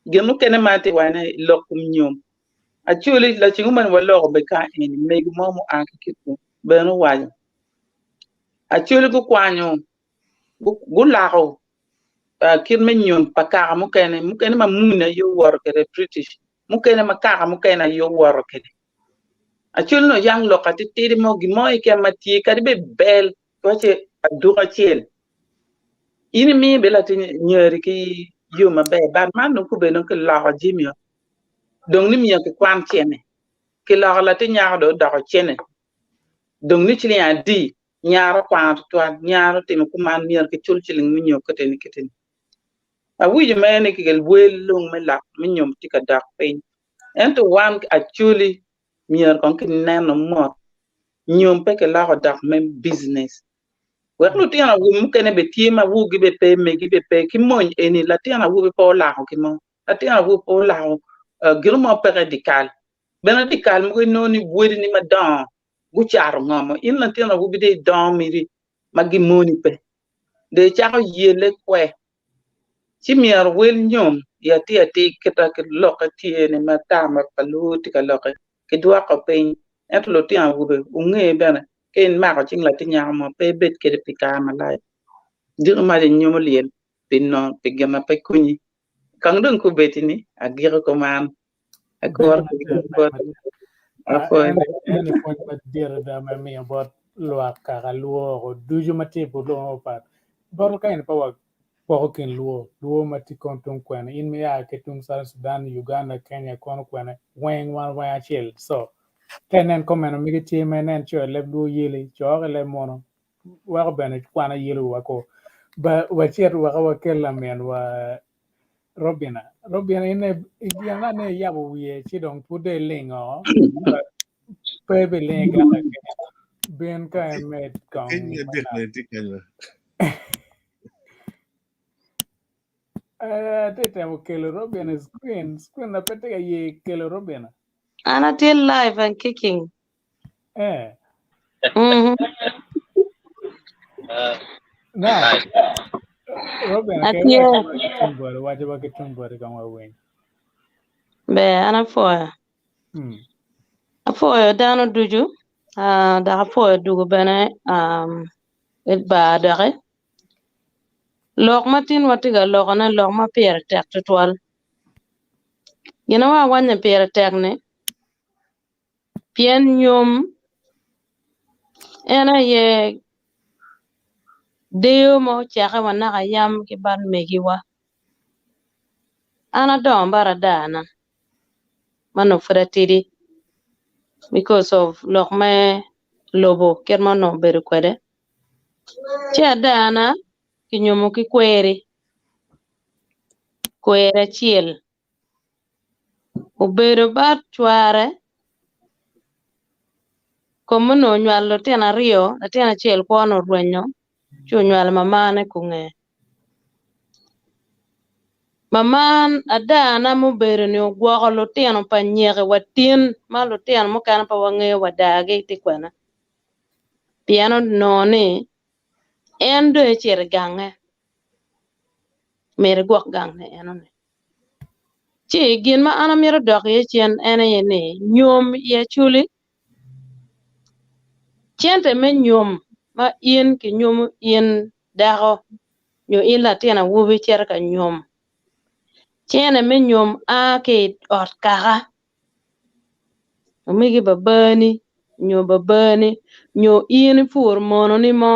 game nó cái mà thì vậy này lọc kum nhom actually là chỉ có mình vào lọc bị cái này mấy cái món ăn cái kiểu bên nó vậy actually có quan nhom có lao khi mình nhom pa cả một cái này mà muốn này you work cái British một cái này mà cả một cái này you work cái actually nó yang lọc cái tí mà cái mà tí cái bị bell có thể đủ cái chuyện ini mi bela tin nyeri ki yuma be ban man no kube no ke la jimio dong ni mi ke kwan chene ke la tin nya do da chene dong ni chili adi nyara kwa to nyara tin ku man mi ke chul chiling mi nyo keten keten a wi je mene ke gel wel lung me la mi nyom ti ka dak pe ento wan actually mi kon ke nan no mo nyom pe ke la dak men business Waktu tiana wu mukene be tiema wu gibe pe me gibe pe kimon eni la tiana wu be po la kimo la tiana wu po la girmo periodical benedical mo no ni wodi ni madan gu char ngomo in la tiana wu be de don miri magi moni pe de chako yele kwe ci mier wel nyom ya ti keta ke lokati ene mata ma palu ti ka lokati ke dua ko pe et lo tiana wu be unge bena ken ma ko ching la tinya mo pe bet ke de pika ma la dir ma de nyom lien pin no pe gama pe kuni kang dun ku betini agir ko man akor ko any point but dear da me about lo ka luo duju mati po lo pa bor kain pa ken luo mati kontum kwen in me ya ke tung Sudan Uganda Kenya kon kwen wen wan wa chel so tenen komen mi ke ti menen cho le du yele cho le mono wa bene kwana yele wa ko ba wa cher wa kella men wa Robina ine yana ne yabo wiye chi dong pude lingo Baby lega ben ka met kong Kenya dek na ti Kenya. tete mo kelo Robin screen na pete ye kelo Robin Ana still live and kicking. Na Robin ke wa ke tumbor kang wa wen Be ana foya. Afoya dano duju da foya dugu bene it ba dare lok matin watiga lok na lok ma pere tek Totwal gina wa wanya pere tek ne pien nyom ena ye deo mo chaka wanaka yam ki ban megi wa ana don bara dana mano fratiri because of lok me lobo kerma no beru kwede chia dana ki nyomo ki kwere chiel ubedo bat chware komo no nywalo tena ariyo tena chiel kono rwenyo chu nywal mamane kunge maman adana mo bedo ni ogwoko lo teno pa nyege watin ma lo teno mo kana pa wange wadage ti kwena piano noni endo e chier gange mere gwok gange enone chi gin ma ana miro dok ye chien ene ye ni nyom ye chuli chiente me nyom ma in ki nyom in dago nyo in la tena wubi chier ka nyom chiene me nyom a ke ot kaka omigi babani nyo in pur mono ni mo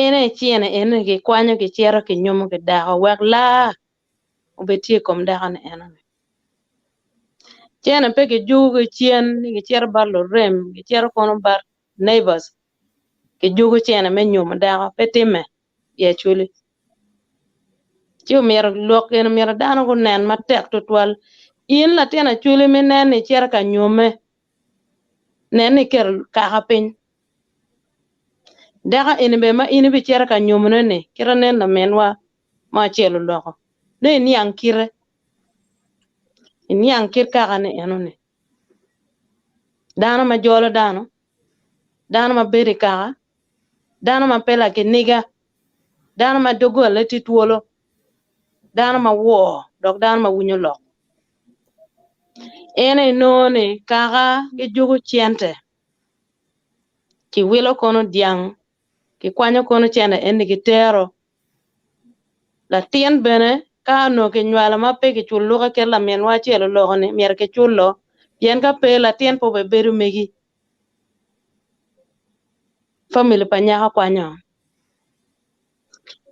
ene chiene ene ki kwanyo ki chiero ki nyom ki dago wek la obetie kom dago ne enone chiene pe ki jugo chien ki chiero bar lo rem ki chiero kono bar neighbors ki jugo chiene me nyom dago pe time ye chuli Chiu mier luok en mier dano gunen matek Totwal in la tiana chuli mi neni cher ka nyome neni ker kaka piny daga in be ma in bi cher ka nyomne ne kira nen la menwa ma chelo loko ne ni ankire ni ankir kaka ne enone dano ma jolo dano ma beri kaka dano ma pela ke niga dano ma dogo le tituolo dano ma wo dok dano ma wunyo lok ene none kaka ge jogo chiente ki wilo kono diang ki kwanyo kono chene eni ki tero la tien bene ka no ke nywala ma pe ki chullo ka ke la men wa chelo lo ne mier ke chullo yen ka pe la tien po be beru megi family pa nya ka kwanyo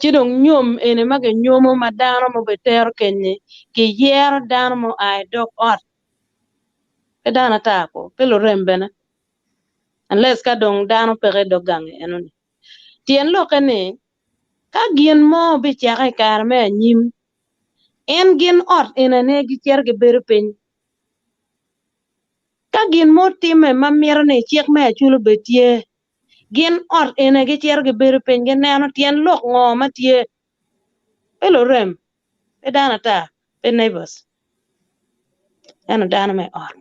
chidong nyom ene ma ke nyomo ma dano mo be tero kenye ki yer dano mo ai dok ot ke dano ta ko ke lo rembene unless ka dong dano pe ke dogang enoni tien lo ke ne ka gien mo bi chaka kar me nyim en gin ot ene ne gi cher ge beru piny ka gin mo time ma miero ne chiek me chulo betie gin ot ene gi cher ge beru piny ge neno tien lok ngo ma tie pelo rem pe dana ta pe neighbors eno dana me ot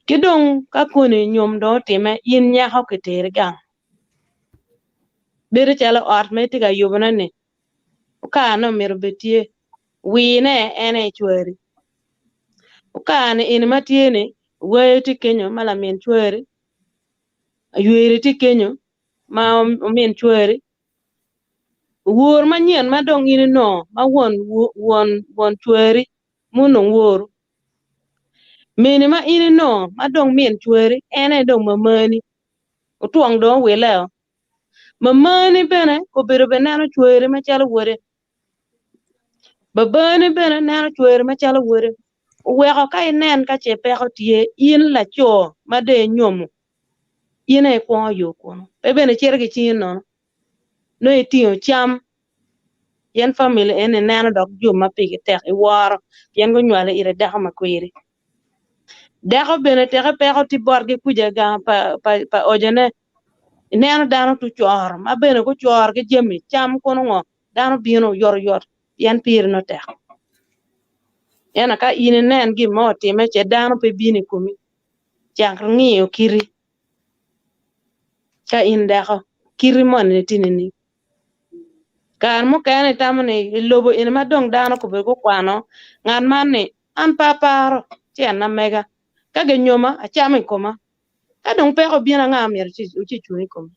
kidong ka kone nyom do time yin nyako ke tere gang beru chalo ot me tiga yubana ne ka no miero betie wine ene chweri ukane ene matiene weyo ti kenyo mala min chweri aywere ti kenyo ma min chweri wuor manyen madong ine no ma won chweri muno wuor mene ma ine no madong min chweri ene dong mamani utuong do weleo mamani bene ko bero benano chweri ma chalo wuore babani bene nano chweri ma chalo wuore weko ka inen ka che peko tie in la cho ma de nyomo ine kwa yo kono pe bene cherge chino no itio cham yen family ene nano dok jo ma pigi tek I waro yen go nywale ire dako makwiri dako bene teke peko ti borge kuja ga pa ojene nano dano tu chor ma bene go chor ge jemi cham kono ngo dano bino yor yen pir no tek ena ka ine nen gi mo time che dano pe bini kumi chak ngiyo kiri ka in dako kiri mon ne tinini kar mo kane tamane lobo ina madong dano ko be ko kwano ngan manne an paparo ti na mega ka ge nyoma a chame koma ka dong pe ko bina nga mer chi chuni koma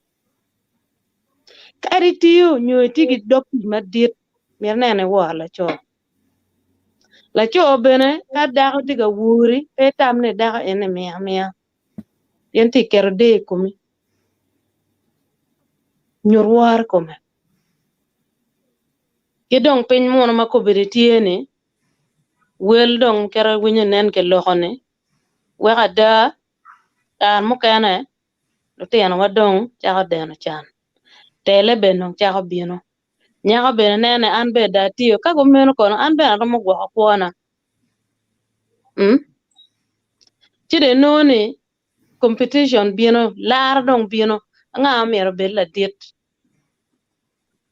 kari tiyo nyo tigi dok madit mer nene wala cho la cho bene ka dako tiga wuri pe tamne dako ene mia yen ti kero de kumi nyorwar koma ke dong piny mono ma ko bere tiene wel dong kera winyo nen ke lokone weka da tan mo kene lo tieno wadong chako deno chan tele beno chako bino nyako bene nene an be da tiyo kako meno kono an be atomo gwoko kwona chide noni competition bino lar dong bino nga mero bed la dit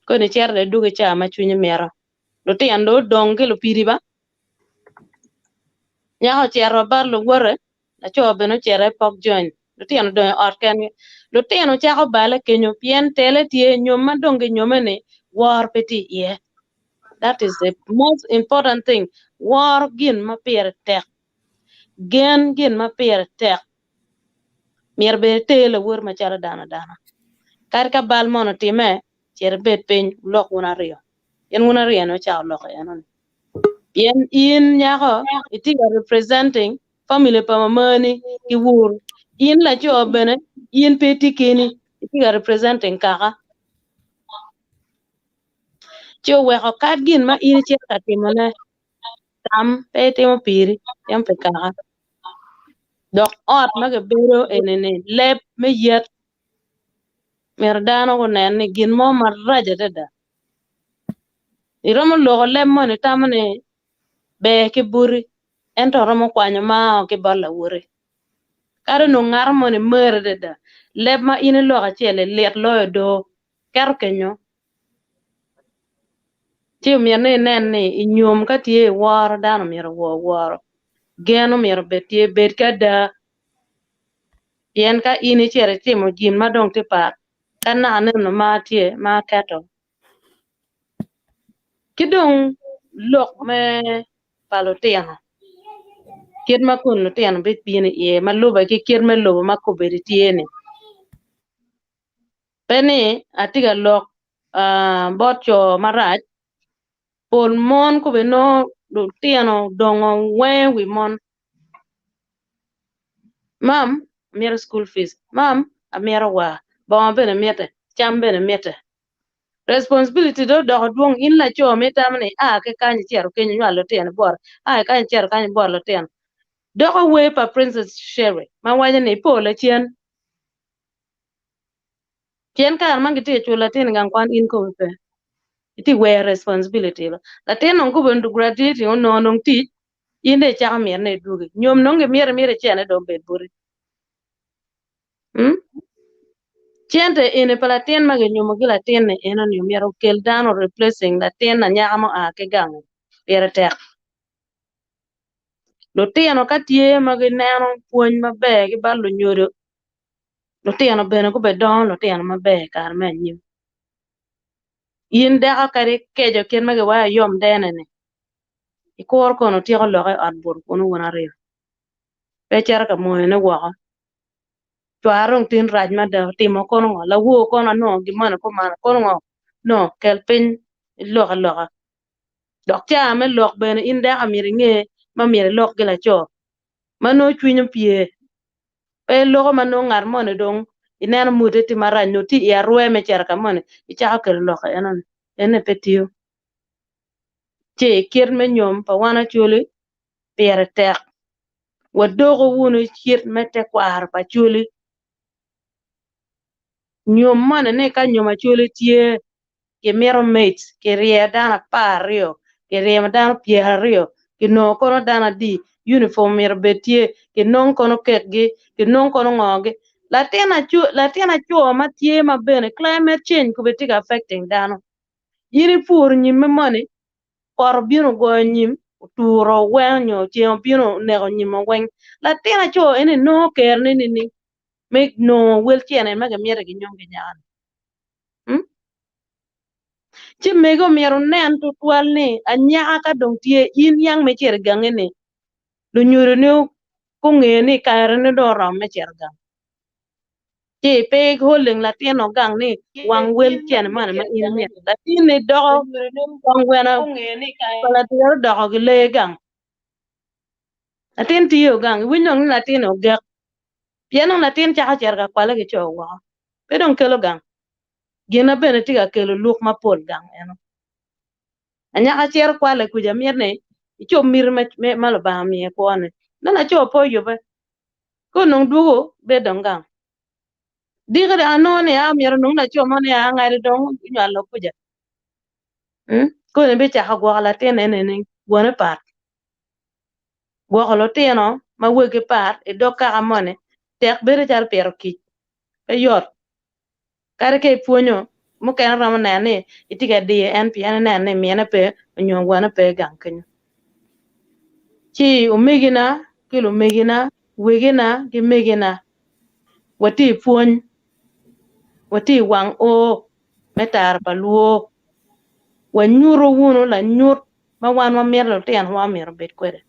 ko ni cherde duge cha ma chunyi mero lo tiendo dong ke lo piri ba nyako chero bar lo wore na cho beno chere pok join lo tieno do ot ken lo tieno chako bale kenyo pien tele tie nyom madonge nyomene war peti ye that is the most important thing war gin ma pere tek gen gin ma pere tek mier be tele wor ma chara dana kar ka bal mono time chere bet pen lok una rio yen una rio no cha lok enon yen in nyako itiga representing family pa mamani ki wur in la cho bene in peti keni itiga representing kaka cho weko kat gin ma in che ka timone tam pe timo piri tem pe kaka dok ot ma ke bero enene lep me yet mer dano ko nen ni gin mo maraja dada iromo logo lep mo ni tamane be ke buri ento romo kwanyo ma ke balla wore kare no ngar mo ne merde da leb ma ine lo ga chele let lo do ker kenyo ti mi ne ne inyom ka tie war dano mi ro war geno mi ro betie bet ka da yen ka ine chere timo gin ma dong ti pa kana ne no ma tie ma kato kidong lok me palotiano kid ma kun lo tiano bet bini ye ma loba ki kid ma loba ma ko beri tiene peni atiga lok botcho maraj pon mon ko be no do tiano dongo wi mon mam mera school fees mam amera wa ba bene mete cham bene mete responsibility do duong in la cho meta mane ke kanyi chero kenyu lo tiano bor kanyi chero kanyi bor lo tiano doko we pa princess sherry ma waje ne po la chien kar mangi te chula tin gang kwan in ko pe iti we responsibility la tin on ko bendu graduate on no non ti inde cha mer ne dugi nyom nonge mer chene do bet buri chente ine pala tin mage nyom gila tin ne eno ni mero kel dano replacing la tin na nyamo ke gang pere tek lo tiano ka tie mage neno puony mabe gi ba Lunyodo lo tiano bene ko be don lo tiano mabe kar me nyim yin daka kare kejo ken mage waya yom dene ne ikor kono tiyo loke adbur kono wana rir pecher ka moyo ne wako chwarong tin raj ma da timo kono ngo la wo kono no gimana ko mana kono ngo no kel pin loka dok cha me lok bene in daka miri nge ma miri lok gila cho mano chwinyo pie pe loko mano ngar mone dong ineno mute ti maraj no ti ya ruwe me cher ka mone ichaka kel loka ene petiyo che kier me nyom pa wana chuli pere tek wadogo wunu kier mete kwar pa chuli nyom mane ne ka nyoma chuli tie ke mero mates ke rie dana Apar ariyo ke rie dana piero ariyo ke no kono dana di uniform mero betie ke non kono kekgi ke non kono ngogi latina chuo ma tie ma bene climate change ko betiga affecting dano yiri pur nyimme mane kor bino go nyim turo wenyo cheo bino nego nyimo wen latina cho ene no ker ni make no wel tiene mega miere gi nyonge nyan chi mego miero nen Totwal ni anya ka dong tie in yang me cher gange ni Lunyodo ne ko nge ni kare ne do ram me cher gang chi pe holding latino gang ni wang wel tiene man ma in ne latini do wang wena pala tiero do gi le gang atin tiyo gang winyong latino gak piano latin chaka cher ga kwale gi cho wa pedon kelo gang gina bene tiga kelo luk ma pol gang eno anya ka cher kwale ku jamir ne icho mir me malo ba mi ko ne na cho po yo be ko nong dugo be dong gang diga da no ne a mir nong na cho mo ne a ngari dong nyalo ku ja ko ne be chaka gwa la ten ne wona pat gwa lo teno ma wege pat e dokka amone tek bere char pero ki e yot kare ke puonyo mo ken ram na ne itiga di NPN ne miene pe nyo wana pe gang kenyo chi umegina kilo megina wegina gi megina wati puony wati wang o metar paluo wanyuro wuno la nyut ma wan wa mer lo ten wa mer bet kwede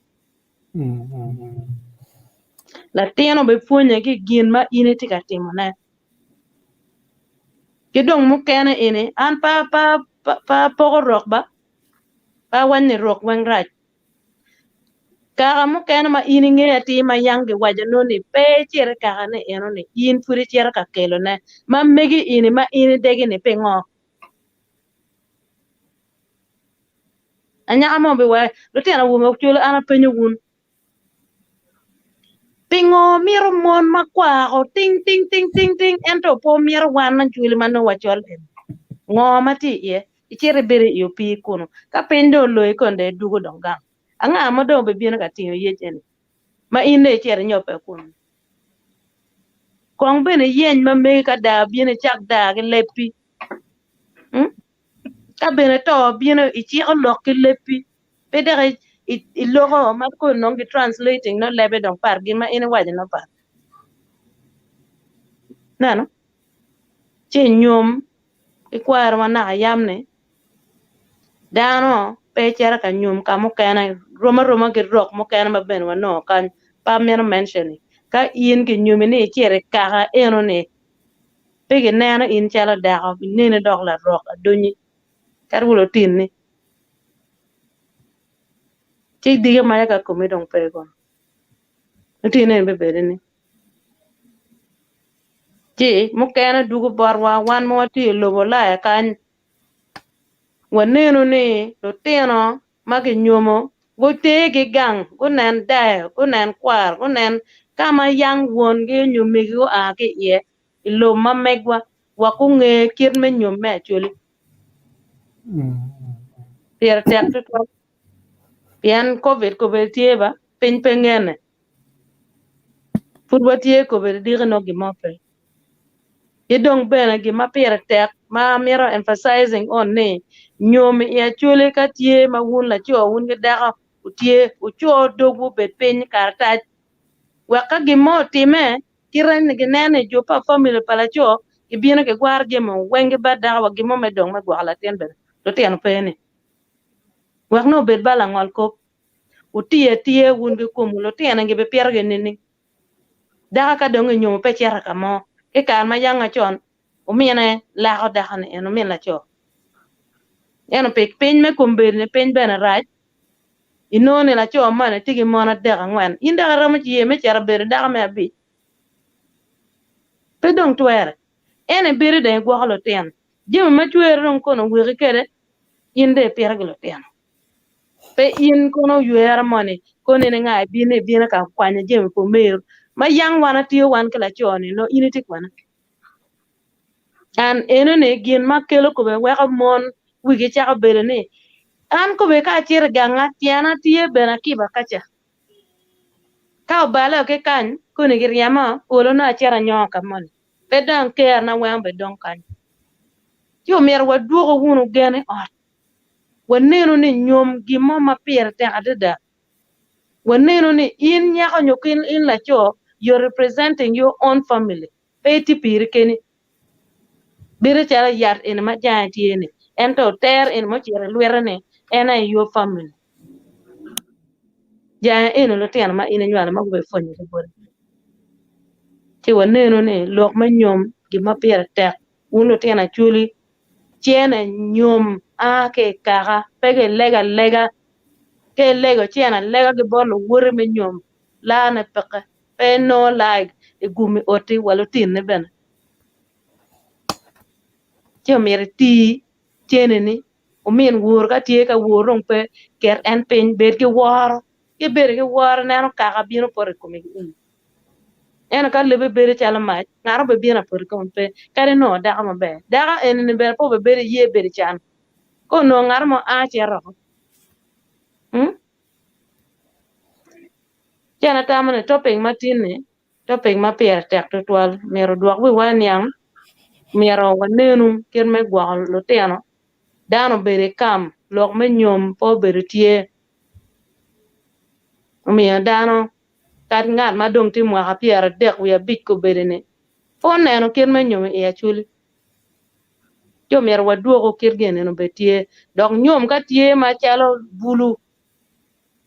la teno be puonye gi gin ma ine tika timo ne kidong mo kene ine an pa pogo rok ba pa wanni rok wang raj kaka mo kene ma ini nge ati ma yangi waja no ni pe chere kaka ne eno ne in puri chere ka kelo ne ma megi ini ma ini degi ni pe ngo anya amo be wa lo tena wo mo chulo ana penyo wun pingo miro mon makwa o ting ting ting ting ting ento po miro wan man chuli man no wachol en ngo mati ye ichere bere yo pi kuno ka pendo loy konde dugo donga anga ma do be bien ka tiyo yejen ma ine chere nyope kun kong bene yen ma me ka da bien chak da ke lepi ka bene to bien ichi o lok ke lepi pe de I logo ma ko no gi translating no lebe don par gi ma ine waje no par nano che nyom ikwar mana yamne dano pe chera ka nyum ka mo kana roma ke rock mo kana ma ben wano kan pa men mention ka in ke nyum ne chere ka eno ne pe ke nana in chala da ne ne dog la rock adonyi kar wulo tin ni ti diga ma ka ko me dong pe ko tin ne be be ni ti mo kana dugo barwa wan mo ti lo bola kan waneno ni to tino ma ke nyumo go te ke gang go nen da go nen kwar go nen kama yang won ge nyumi go a ke ye lo ma megwa wa ku nge kir me nyum me chuli pier tek to pian covid ko be tie ba pen pengene pur watie ko be dire no gi mope idong bena gi ma pier tek ma myero emphasizing on ne nyom ya chule ka tie ma wun la cho wun ge da utie ucho dogu be pen karta waka gi mo time kiran gi nene jo pa family pala cho gi bina ke gwar ge mo wenge ba da wa gi mo me dong ma gwala ten be to ten pene wak no be bala ngol ko utie wun ge kum lo ten ge be pier ge nini da ka dong nyom pe chera ka mo ke kan ma yanga chon o mine la ho da han en o min la cho en pe pen me kum be ne pen be na raj inone la cho ma ne tigi mo na da ngwan inda ra ma chi me chera be da me bi pe dong twere ene bere de gwo holo ten jim ma twere ron kono wiri kede inde perglo ten pe in kono yuer money kono ne ngai bine ka kwanya jim po mer ma yang wana tiyo wan kala choni no initi kwana an eno ne gin ma kelo ko be wa mon wigi cha bere ne an ko be ka chir ganga tiana tie bena kiba kacha ka bala ke kan kono giriama olo na chera nyoka mon pe dan ker na wa be don kan yo mer wa duogo wunu gene ot waneno ni nyom gimo ma pier te adada waneno ni in nyako nyokin in la cho you're representing your own family pe ti pir keni bire chala yat en ma janti ene ento ter en mo chere lwere ne ena your family ja eno lo ten ma ine nywala ma be fonyi to bor ti waneno ni lok ma nyom gima pier te uno ten achuli chene nyom ake kaka pege lega ke lego chena lega ge bolo wore me nyom la na peke pe no like e gumi oti walo tin ne ben che mere ti chene ni o min wor ka tie ka worong pe ker en pen ber ke war ke ber ke war na no kaka bino por ko me en ka lebe bere chala ma ngaro be bina por ko pe kare no da ma be da en ne ber po be bere ye bere chan ko no ngar mo a chero Jana tamane topic matine topic ma pier tek Totwal mero duok wi wan yang mero wanenu ker me gwa lo teno dano bere kam lok me nyom po bere tie omiyo dano kat ngat ma dong ti mwa pier dek wi abik ko bere ne po neno ker me nyom e achuli jo mero wa duogo ker gene no betie dok nyom ka tie ma chalo bulu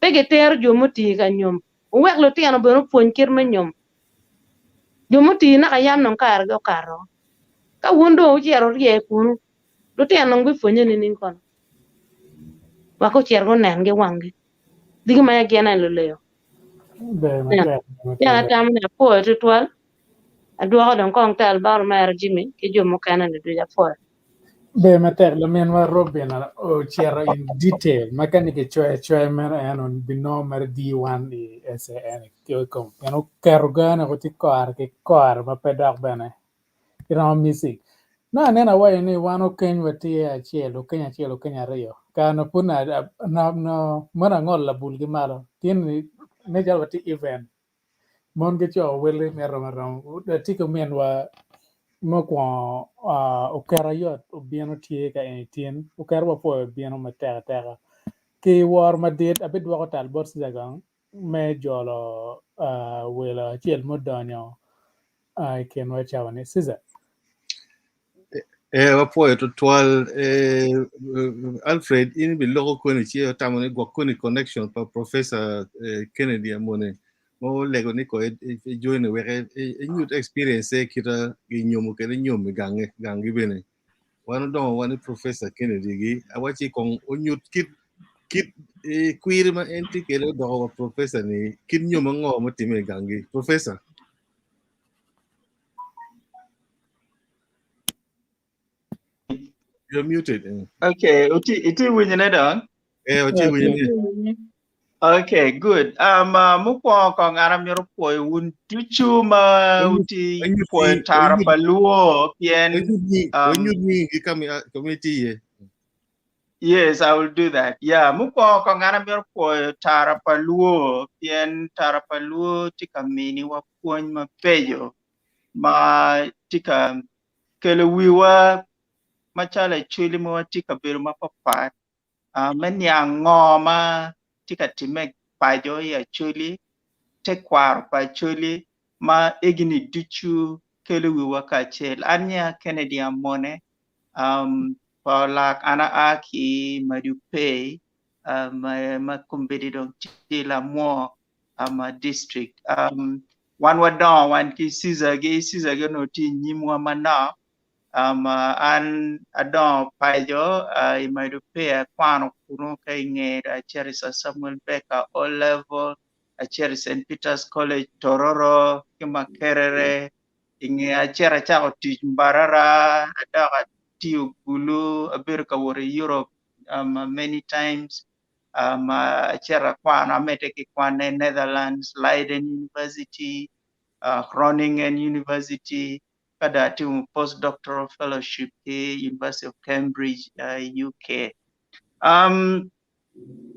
pege ter jo muti ka nyom wek lo teno bere puonj ker me nyom Jumuti na kayam non kar go karo. Ka wundo ujero rie kunu. Luti anong bi fonye ni kon. Wako chero nan ge wange. Digi maya gena lo leo. Ya ta amna po Totwal. Adwa don kong tal bar ma Jimmy ke jomo kana de ya po. Be mater la men wa robena o chero in detail makanike choe mer anon bino mer D1 e SN ke kom ano karugana ko ti kar ke kar ma pedak bene ira music Na nena wa ni wano Keny wati achielo Kenya achielo Kenya ariyo. Kano puna na mana ngol la bulgi malo. Tien ne jal wati event. Mon ke cho wele mero da tiko mien wa mo kwa okara yot obieno tie ka en tien okara wa po bieno matera ki war madit abit wako tal bot zagang me jolo wela chiel modonyo ken wa chawane siza wapo Totwal Alfred in bi logo koni chi tamone go koni connection pa professor Kennedy amone mo lego ni ko join we a new experience kita gi nyomu ke nyomu gangi bene wanu don wani professor Kennedy gi awachi kon onyut kit queer ma enti ke lo do professor ni kit nyomu ngo mo time gangi professor. You're muted. Okay, iti winyane dong. Oti winyane. Okay, good. Mupo kong aram yoro poi un tuchu ma uti poi tarapaluo pien. When you come committee. Yes, I will do that. Yeah, mupo kong aram yoro poi tarapaluo pien tarapaluo tika mini wa puony ma peyo ma tika kele wiwa machala chuli mo tika biro ma papat. Menya ngoma tika timek pajo ya chuli te kwar pa chuli ma egini duchu kele wiwa ka chel anya Kennedy amone for like ana aki madupe ma kumbedi dong tila mo district one wadon one ki siza ge no ti nyimwa mana an adon pajo imadupe kwano kuno kay nged a cherisa Samuel Becker O level a cher St. Peter's College Tororo Kimakerere inge a cher a chako tij mbarara adaka tiu gulu America wore Europe many times a cher kwano amete ki kwane Netherlands Leiden University Groningen University kada tiu postdoctoral fellowship ki University of Cambridge UK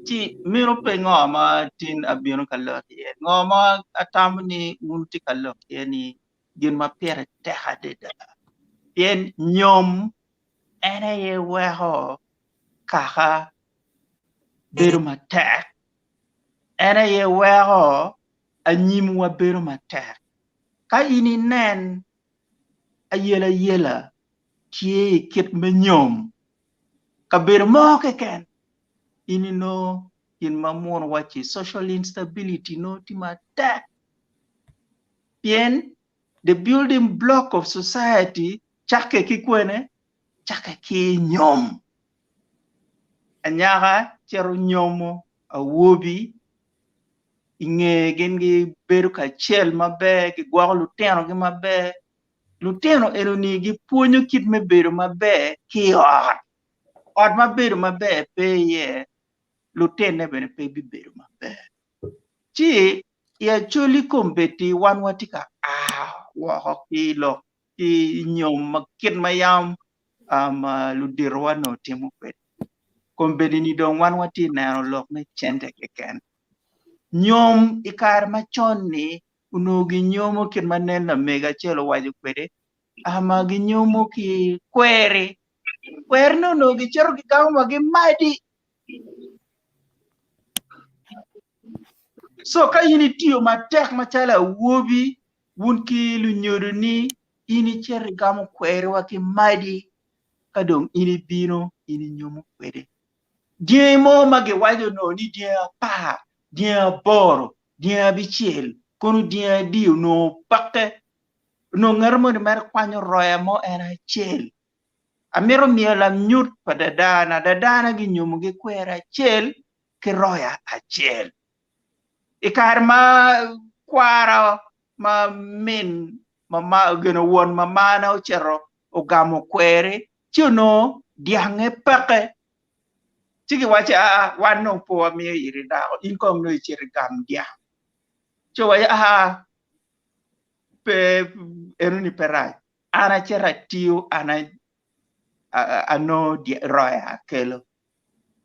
ti miro pe ngoma tin abino kalok ye ngoma atamni unti kalok ye ni gin ma pere te hadeda yen nyom ene ye weho kaka beru ma tek ene ye weho anyim wa beru ma tek ka ini nen ayela tie kit me nyom ka beru mo ken ini no in mamon wachi social instability no timata bien the building block of society chake kikwene chake ki nyom anyaga chero nyomo awobi inge gengi beru ka chel mabe ki gwa luteno gi mabe luteno eroni gi puonyo kit me beru mabe ki ot maberu mabe pe ye lutene bene pe biberu mabe chi ya chuli kombeti wan watika wa kilo ki nyom makit mayam ludirwa no timo kwet kombedi ni don wan wati na lok ne chente keken nyom ikar machon ni unogi nyomo kin manen na mega chelo waju kwede gi nyomo ki kwere no no gi chero ki kawo gi madi so ka yini tiyo matek machala wobi wun ki Lunyodo ni ini cherri gamo kwere wa ki madi kadong ini bino ini nyomo kwede die mo mage wajo no ni die Apar die boro die bichiel kono die dio no pakke no ngarmo ni mer kwanyo roya mo era chel amiro miela nyut pa dadana gi nyomo gi kwera chel ki roya achel ikar ma kwara ma min mama gena won mama na ochero ogamo kwere chuno diange pake chiki wacha wano po mi yiri da inkong no chiri gam dia cho wa pe eruni perai ana chera tiu ana ano di roya kelo.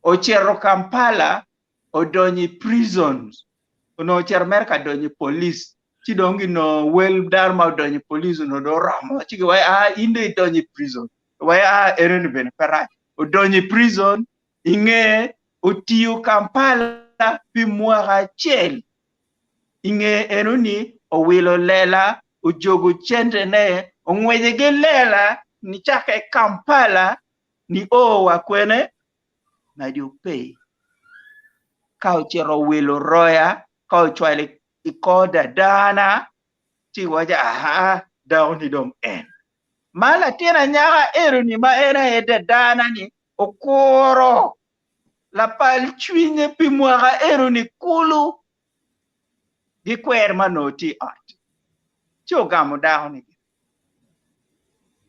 Ochero Kampala odonyi prisons. No cher America donyi police. Chidongi no well dharma donyi police no do ramo. Chigi why inde donyi prison. Why eren ben pera. Odonyi prison inge otiyo Kampala pi mwara chel. Inge enuni owilo lela ujogu chende ne ongweye lela ni chake Kampala ni wakwene na di pay. Kau chero wilo roya kau chwale ikoda dana ti waja down dom en mala tena nyaga eru ni ma era ede dana ni okoro la pal chwinye pi mwaga eru ni kulu di kwer manoti art cho gamu down ni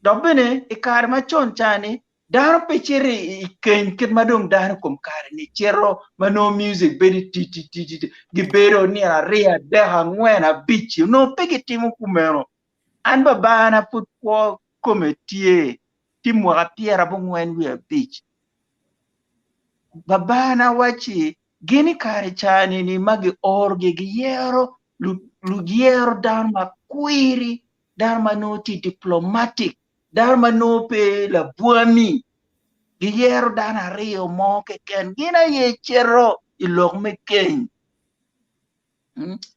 dobene ikar ma chon chani daro pechere ken ket madong daro kom kareni chero mano music bedi ti gibero ni aria deha ngwena bichi no pegi timu kumero an babana put ko kometie timu apiera bo ngwen wi beach babana wachi gini kare chani ni magi orge giero lu giero dar makwiri dar manoti diplomatic dar manope la buami giero dan ariyo mo ke ken gina ye chero ilok me ken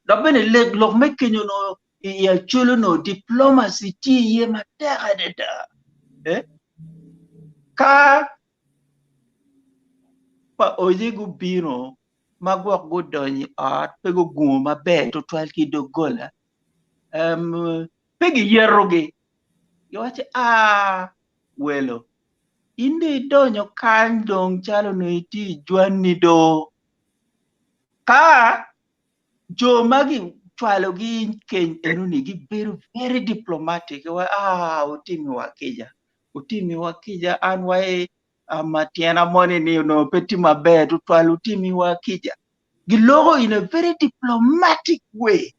dobene lok me ken no ya chulo no diplomacy ti ye matera de da ka pa oye gu bino magwak go donyi art pego guma be to twal ki do gola pegi yeroge yo wache welo inde donyo kan dong chalo no iti jwani do ka jo magi chwalo gi ken enuni gi beru very diplomatic wa utimi wakija anwae matiana money ni no peti mabe to twalo utimi wakija gilogo in a very diplomatic way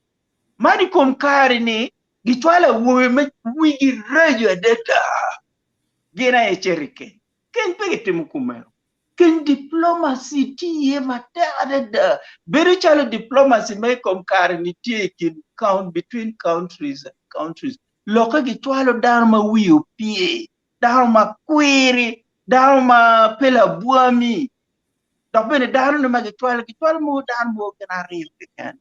mani kom kari ni gitwala wigi rejo data gina echerike ken pege timukumero ken diplomacy ti ye matada very chalo diplomacy may kom kari ni take in count between countries loka gitwalo dharma wiyo pie dharma kwiri dharma pela buami dobene dharma magitwalo mo dharma kana real kan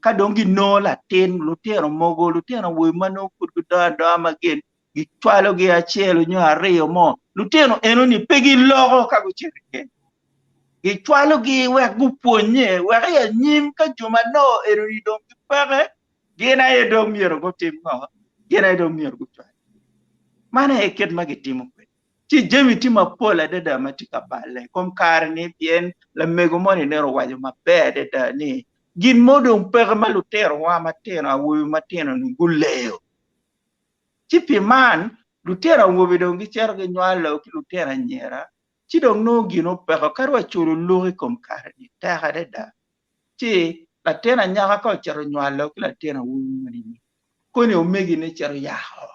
kadongi no la ten lutero mogo lutero we mano kududa dama gen gitwalo gi achielo nyo ariyo mo lutero eno ni pegi logo ka guchirike gitwalo gi we guponye we ya nyim ka juma no eno ni dom pare gena e dom myero go tim no gena e dom myero go twa mana e ket magitimo kwe ti jemi tima pola deda matika bale kom karni bien la mego moni nero wajo mabede da ni gin modong pere malutero wa mateno awu mateno nguleo chipi man lutero ngobe dong gi cherge nywalo ki lutero nyera chi dong no gino pere karwa churu luri kom karni ta hadeda chi la tena nyaka ko chero nywalo ki la tena wu mani ko ne omegi ne chero yaho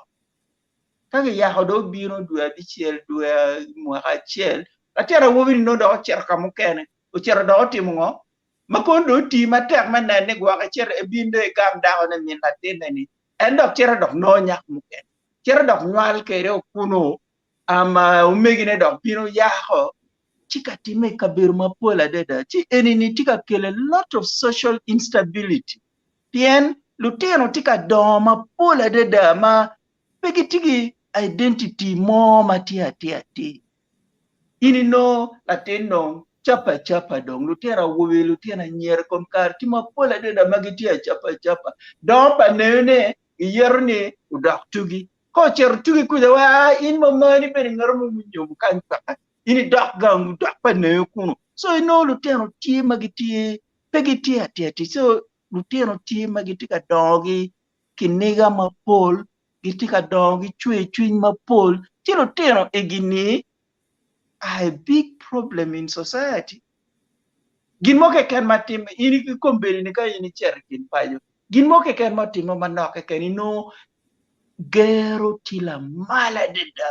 kage yaho do biro dua dichiel dua mwaka chiel la tena wobi no do chero kamukene o chero do timungo makondo ti matek manane gwaka cher e binde gam dawo na min latene ni endok cher dok no nyak muken cher dok nwal kere okuno ama umegine dok bino yaho chika time kabir mapola deda chi enini tika kele lot of social instability pien luteno tika do mapola deda ma pegitigi identity mo matia ini no lateno chapa dong lutera wuwi lutera nyer kom kar tima pola deda magitia chapa dompa nene yerni udak tugi ko cher tugi kuja wa in mamani ben ngarmu munyum kan pa ini dak gang dak pa ne kuno so no lutera ti magitie pegitia tiati so lutera ti magitika dogi kiniga mapol gitika dogi chwe mapol ti lutera egini a big problem in society. Gin moke ken matim ini ki kombeli ni ka ini cherkin payo. Gin moke ken matim manoke ken ino gero tila mala deda.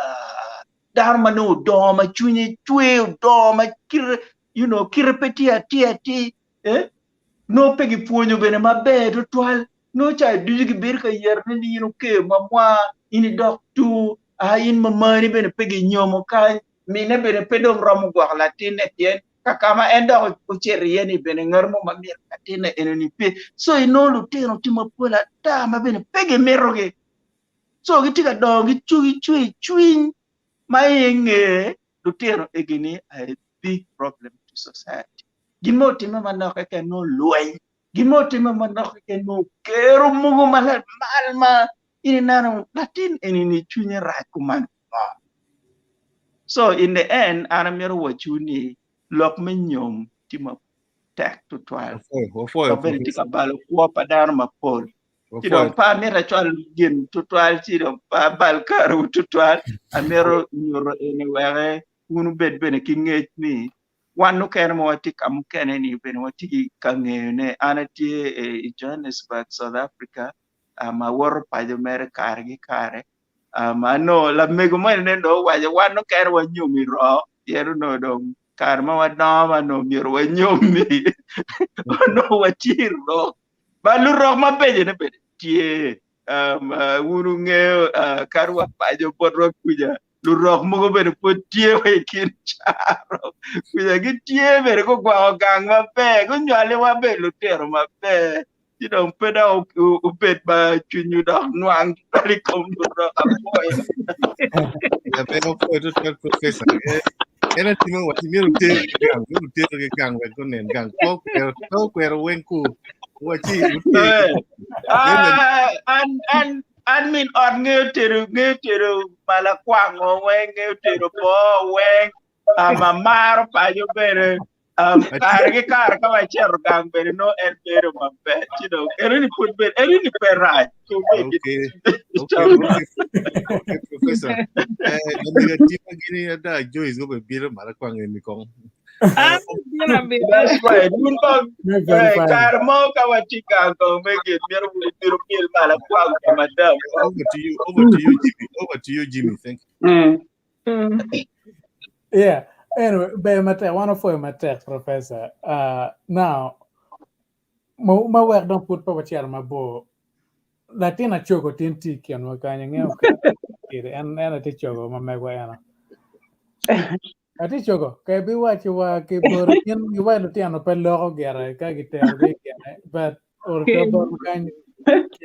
dar mano do ma chunye chwe do ma kir kirepeti ati no pegi puonyo bene maber Totwal no cha duji ber ka yer ni ke mamwa ini dok tu in mamani bene pegi nyomo ka mine bene pedom rom gwa latine tien kakama enda ucherie ni bene ngarmo mamir katine enoni pe so lu tero tima pola ta ma bene pegi meroge so gitika dongi chui ma yenge lu tero egini a big problem to society gimo tima manoko ke no luai gimo tima manoko ke no kero mugo malma ini nano latin ini chunya rakuman so in the end anamiro wachuni lok menyom tima tek Totwal beri tika balo kwa padar mapol tidong pa mera chwal gin Totwal tidong pa bal karu Totwal amero nyoro ene were unu bed bene kingech ni wanu kene mo wati kam kene ni bene wati kange ne anati Johannesburg South Africa ma wor pa jo mere kare no la mego mo ne do waje wanu kene wa nyumi ro yeru no dong kar ma wadama no myero wa nyomi no wati ro balu ro ma beje ne bede tie unu ngeo karwa pa jo podro kuja lu rock mo bere po tie we kin charo kuja gi tie bere ko gwa gang ma pe ko nyale wa be lu tero ma pe peda o pet ba chunyu da nwang tali kom lu rock apoy ya pero foi Totwal professor era timo wati myero tero ke gang we gunen gang ko kwero wenku wati an min ot ngeo tero mala kwango weng ngeo tero po weng mamar pa jo bere kar ka wa cher gang bere no en bere mabe eri ni put bere eri ni peraj okay professor ndio timo gini ada Joyce go be bire mala kwango mi kong that's right. Karmo kawatika go make it European mala kwa madam. Over to you, Jimmy. Thank you. Yeah. Anyway, one of my text, Professor. Now, my work don't put power chair my bo. Latina choco tinti kian wakanya and I teach you my megwana. Ati chogo kay bi wachi wa ke bor yen yu wa lutiano pe logo gera ka gitar de but or ka bor kan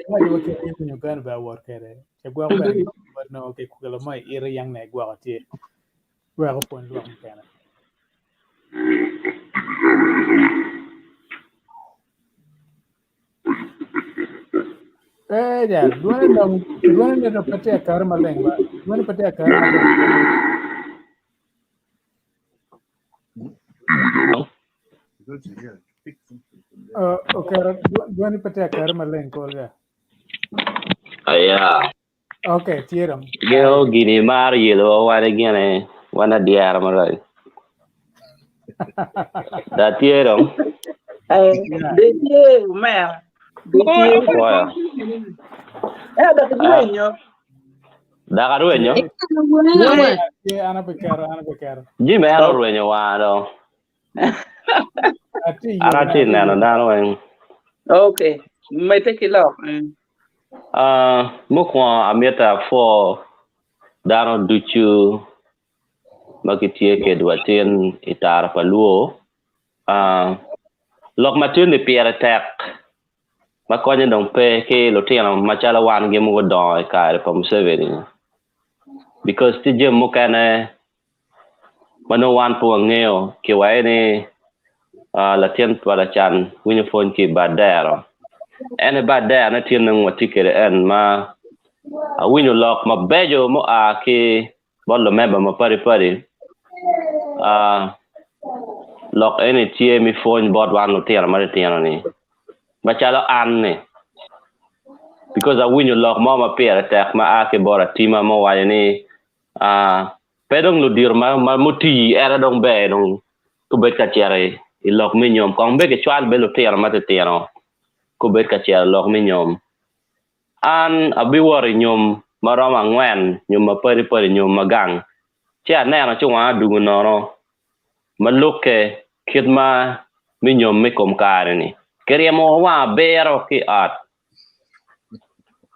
wa yu ke yen kan ba wor kere che gwa ba but no ke kugala mai ire yang ne gwa ti gwa ko pon lo kan ya duane da pate kar maleng ba duane pate kar maleng okay, duani pate kar maleng ko ya. Yeah. Okay, tiram. Yo gini myero wana gene wana diara marai. Da tiram. De tie mer. De tie. Da duenyo. Da karuenyo. Yeah, ana bekar. Jimmy ana ruenyo wado. Arati nana dano en. Okay. May take it off. Mukwa ameta for dano duchu makitie ke duatin itar paluo. Lok matun ni piera tek. Makonya dong pe ke lotiano machala wan ge mugo doi kare pa Museveni. Because tije mukane mano wan po ngeo ke waene latien para chan winyo fon ki badero ene badero na tien ng watikere en ma winyo lok ma bejo mo ki bollo member ma pari lok ene tie mi fon bod wan lotien ma tieno ni bachalo anne because winyo lok ma pere tek ma ke bora tima mo waene pedong lu dir ma muti era dong be dong ku bet ka tiare ilok minyom kong be ke chwal be lu tiara ma tiano ku bet ka tiare lok minyom an abi wori nyom marama ngwen nyom ma pari nyom magang chia nè nó chung à đủ nó mà lúc cái khi mà mình nhom mấy công cái này cái gì mà hoa bero cái art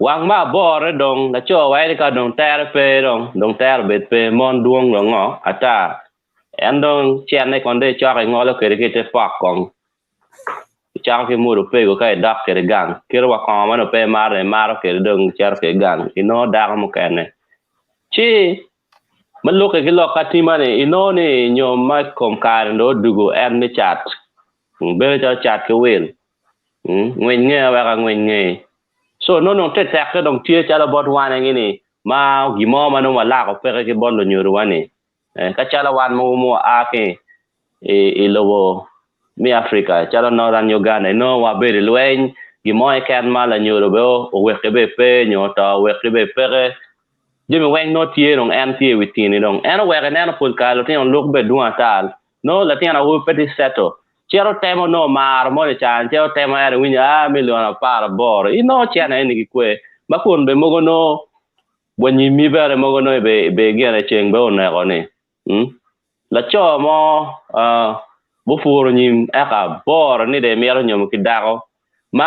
wang ma bor dong la cho wai ka dong ter pe dong ter bet pe mon duong lo ngo ata en dong chen ne kon de cho cái ngolo ke te pak kong cha ke mu pe go kai dak ke gang ke wa ko ma no pe mar ke dong char ke gang ino da mo ke ne chiมันลูกcái lọ cắtที่มันเนี่ยอินโนนี่โยมมาคมการโดดดูกูแอนไม่จัดเบลจะจัดก็เว้นเงินเงี้ยว่ากันเงินเงี้ย so โน่นเทศก็ต้องเที่ยวจะระบอดวันอย่างนี้มากี่โมงมันต้องมาลากออกไปก็บอลลุญูวันนี้ก็จะระวันมัวอาเกโลโวมีแอฟริกาจะระนอรันยูกันโน่ว่าเบลล์เวนกี่โมงแค่มาลุญูโรเบลโอเวกเบเป้โยต่อเวกเบเป้Jimmy Wang no tie dong anti within dong ana wa ga na pul ka lo tin on look be duan tal no la tin ana wo petit seto chero temo no mar mo le chan chero temo era winya million par bor I no chana ni kwe ba kun be mogo no when you mi bere mogo no be gere cheng be on ko ni la cho mo bu furo nyim aka bor ni de mero nyom kidako ma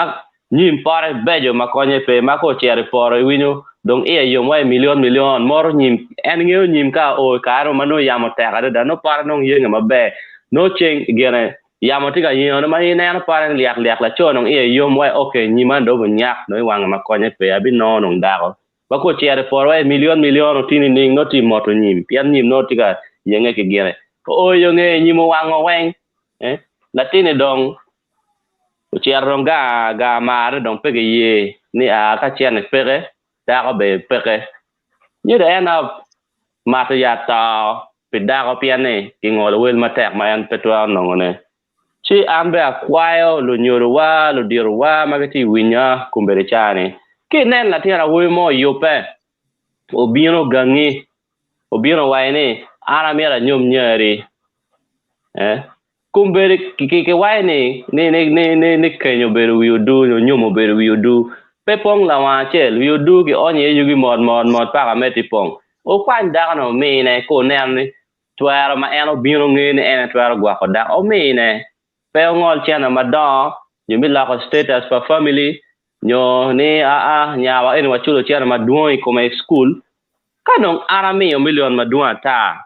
nyim pare bejo ma konye pe ma ko chere pore winyo dong yo mo million mor nyim en ngeo nyim ka o karo mano yamo tega da no par no yenga mabe no cheng gene yamo tiga yo no mani na par liak la cho no yo mo okay nyima do nyak no wanga ma konye pe abi no no ndako ba ko chere pore million tini ning no ti moto nyim pian nyim no tiga yenga ke gene o yo nge nyimo wango weng la tini dong Uchiarong ga mare dong pege ye ni a ka chen pege ta ko be pege ni da na mata ya ta pida ko piane ki ngolo wel matek ma an petwa no ne chi ambe akwayo Lunyodo wa lo diro wa magati winya kumbere chane ki nen la tira wo mo yope obino gangi obino waine ara mera nyom nyeri kumbere ki waine ni kenyo beru yudu nyomo beru yudu pepong la wa chel yudu ki onye yugi mod pa meti pong o kwan da no me ne ko ne ni twara ma eno bino ngene ene twara gwa ko da o me ne pe ngol chena ma do yumi la ko status for family nyo ni nyawa ene wa chulo chena ma duoi ko my school kanong arami o million ma duwa ta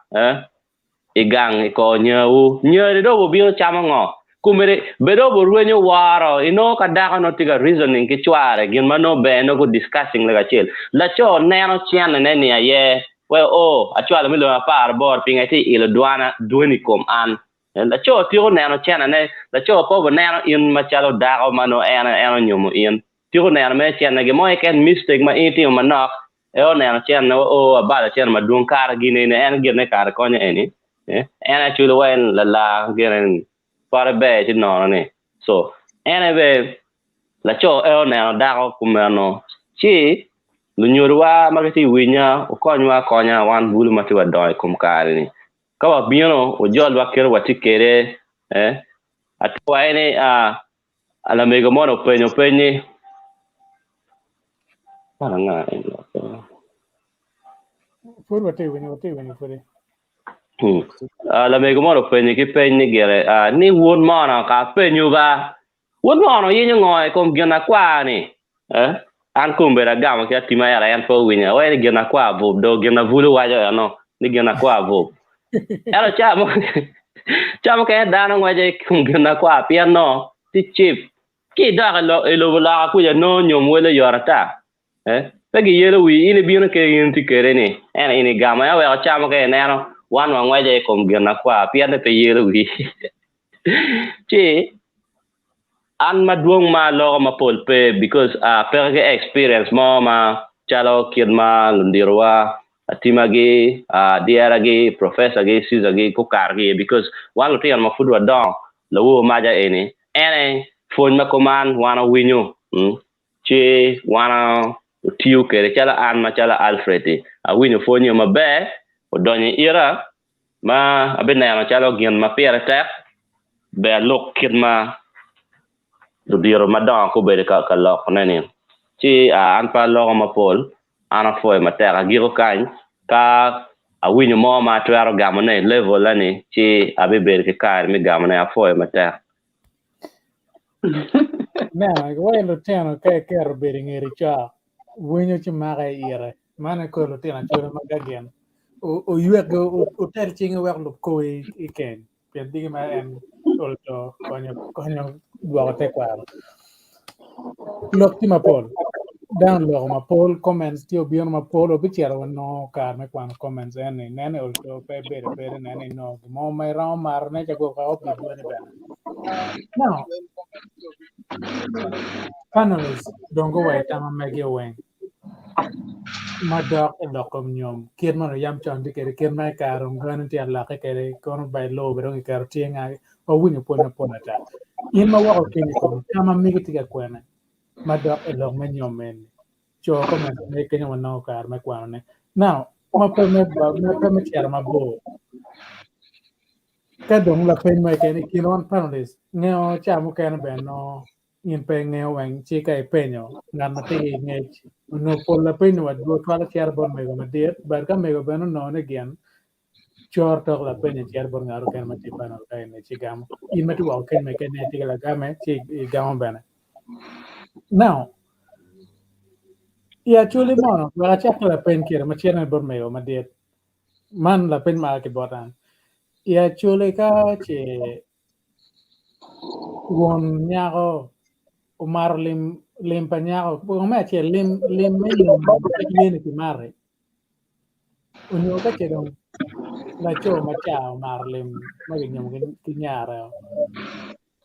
igang ko nyew do bo bio chama ngo kumere bedo bo ruenyo waro ino kadaka no tiga reasoning ki chware gin mano be no go discussing la chel la cho neno chen ne ni ye we a chwala mi lo par bor pinga ti ilo duani kom an la cho tio neno chen ne la cho po bo neno in ma chalo dago mano ena nyumo in tio neno me chen ne ge mo ken mistake ma iti ma nok neno chen no ba la chen ma duon kar gine ne en gine kar konye eni ana chulo wen la geren para be ti no ne so ana be la cho na da ko kumano chi Lunyodo wa magati winya o konya wan bulu mati wa doy kum kare ni ka wa bieno o jol wa kero wa tikere atwa ene ala mego mono penye para nga Fur wate wini fure. La mego mono penye gere ni won mono ka penyu ba won mono yenyo ngoy kom gena kwa ni an kumbera gama kia tima era yan po winya wa ni gena kwa vob do gena vulu wajo no ni gena kwa vob era chamo ke dano waje kum gena kwa piano ti chip ki da lo la ku ya no nyom wele yorata pegi yelo wi ini bino ke yinti kere ni ena ini gama ya wa chamo ke neno wan waje kum gena kwa piano pe yelo wi chi an maduong ma lo ma polpe because perge experience mo ma chalo kidma lundirwa atimagi diaragi professor gi sizagi ko kargi because walo tian ma fudwa don lo ma ja ene phone ma command wana winyo chi wana tiu kere chala an ma chala alfred winyo phone ma be o donye ira ma abena ma chalo gien ma pere tek be lok kidma do diro madon ko be ka lo nani ci an pa lo ma pol ana foi ma tera giro kan ka a winyo mo ma twero gamone level lani chi abi ber ke kar mi gamone afo mata na wai lo teno ke roberi ngeri cha winyo chi maga ire mana ko lo tena chura magagen o yuek o ter chinga wek lo ko I ken pen digi ma en olto konyo gwa te kwaro lok ti mapol down lo mapol comments ti obion mapol obichero no kar me kwan comments ene nene olto pe bere nene no mo mai ram mar ne jago ka obi duane bana now panelists don't go away tama megi weng madok lokom nyom kir mano yam chon di kere kir mai karum gwan ti alla ke kere kon bay lo bero ki kar tienga o winyo pona ta in ma wako kini kom tama migi tiga kwene madok lok me nyom men cho ko men ne kenya wano kar me kwane now ma pe me chera ma bo ka dong la pen mai kene kinon panelist ngeo chamu kene ben no in pe ngeo weng chi kai penyo ngan mati ngej no por la pen wa do twala chera bon mego madiet bar ka mego ben no ne gen chor tok la pen chera bon ngaro ken mati panel kai ne chi gam in mati wa ken me ken ne ti la game chi gam ben now ya chuli mono wa cha la pen kira ma chera bon mego madiet man la pen ma ke botan ya chuli ka che won nyago umar lim panyago po me che lim me nyom ka yene ti mare unyo ka che dong la cho ma cha umar lim ma nyom ki nyara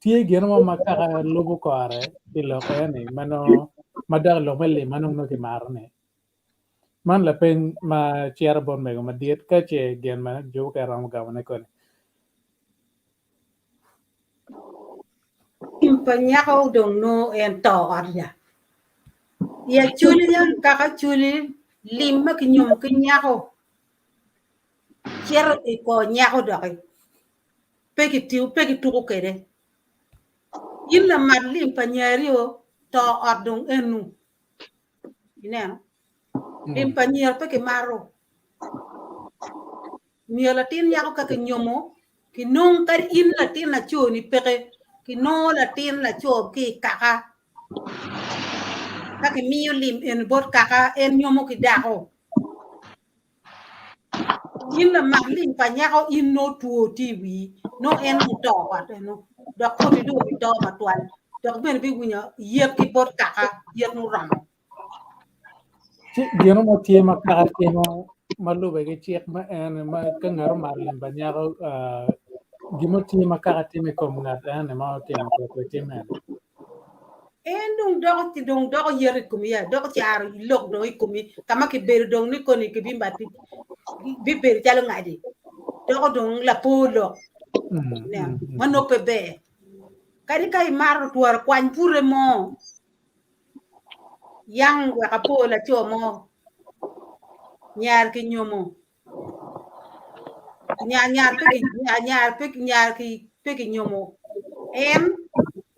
tie gero ma ka lubu kore ti lo ko ni mano madar lo mele mano no ki marne man la pen ma chiar bon me ma diet ka che gen ma jo ka ram ga ne ko Impanyako don't know and to arya. Ya chuli yan kaka chuli lima kinyum kinyako. Cher ko nyako doi. Peki tuko kere. Yin la mat lim panyario to ardong enu. Ina. Lim panyar peki maro. Mio latin yako kaka nyomo. Kinong kar in latin na cho ni peke. Kino latin la cho ki kaka. Kaki mio lim en bot kaka en nyomo ki dako. Yin la mat lim panyako in no tuo tiwi. No en to wat no. Dok ko ti do bi to matwal. Dok ben bi gunya yep ki bot kaka yep no ramo. geno mo tie ma ka temo malu be ke chiek ma en ma ka ngaro mar lim banyago gimo tie ma ka teme kom ngat en ma temo ko teme En dong dog yeri kumi ya dog char lok do ikumi kama ki ber dong ni koni ki bimba bi ber jalo ngadi dog dong la polo ne mano pe be kadi kai mar tuar kwan pure mo yang wa kapola chomo nyar ki nyomo nyar ki nyomo en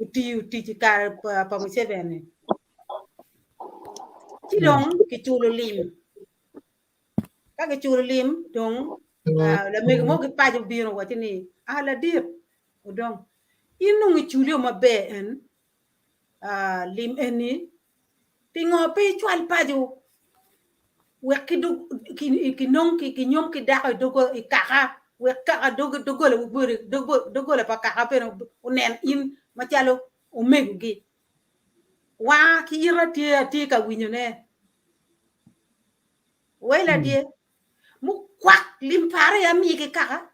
uti kar pa mo sevene ci dong ki chulo lim ka ki chulo lim dong la me mo ki pa jo biro wa tini ala dir dong inu ngi chulo mabe en lim eni pingo pe chwal pa jo we ki do ki non ki nyom ki da do ko ikaka we ka do le bure do le pa ka pe unen in ma chalo o megugi wa ki ira ti ka winyo ne wela die mu kwak lim pare ya mi ke kaka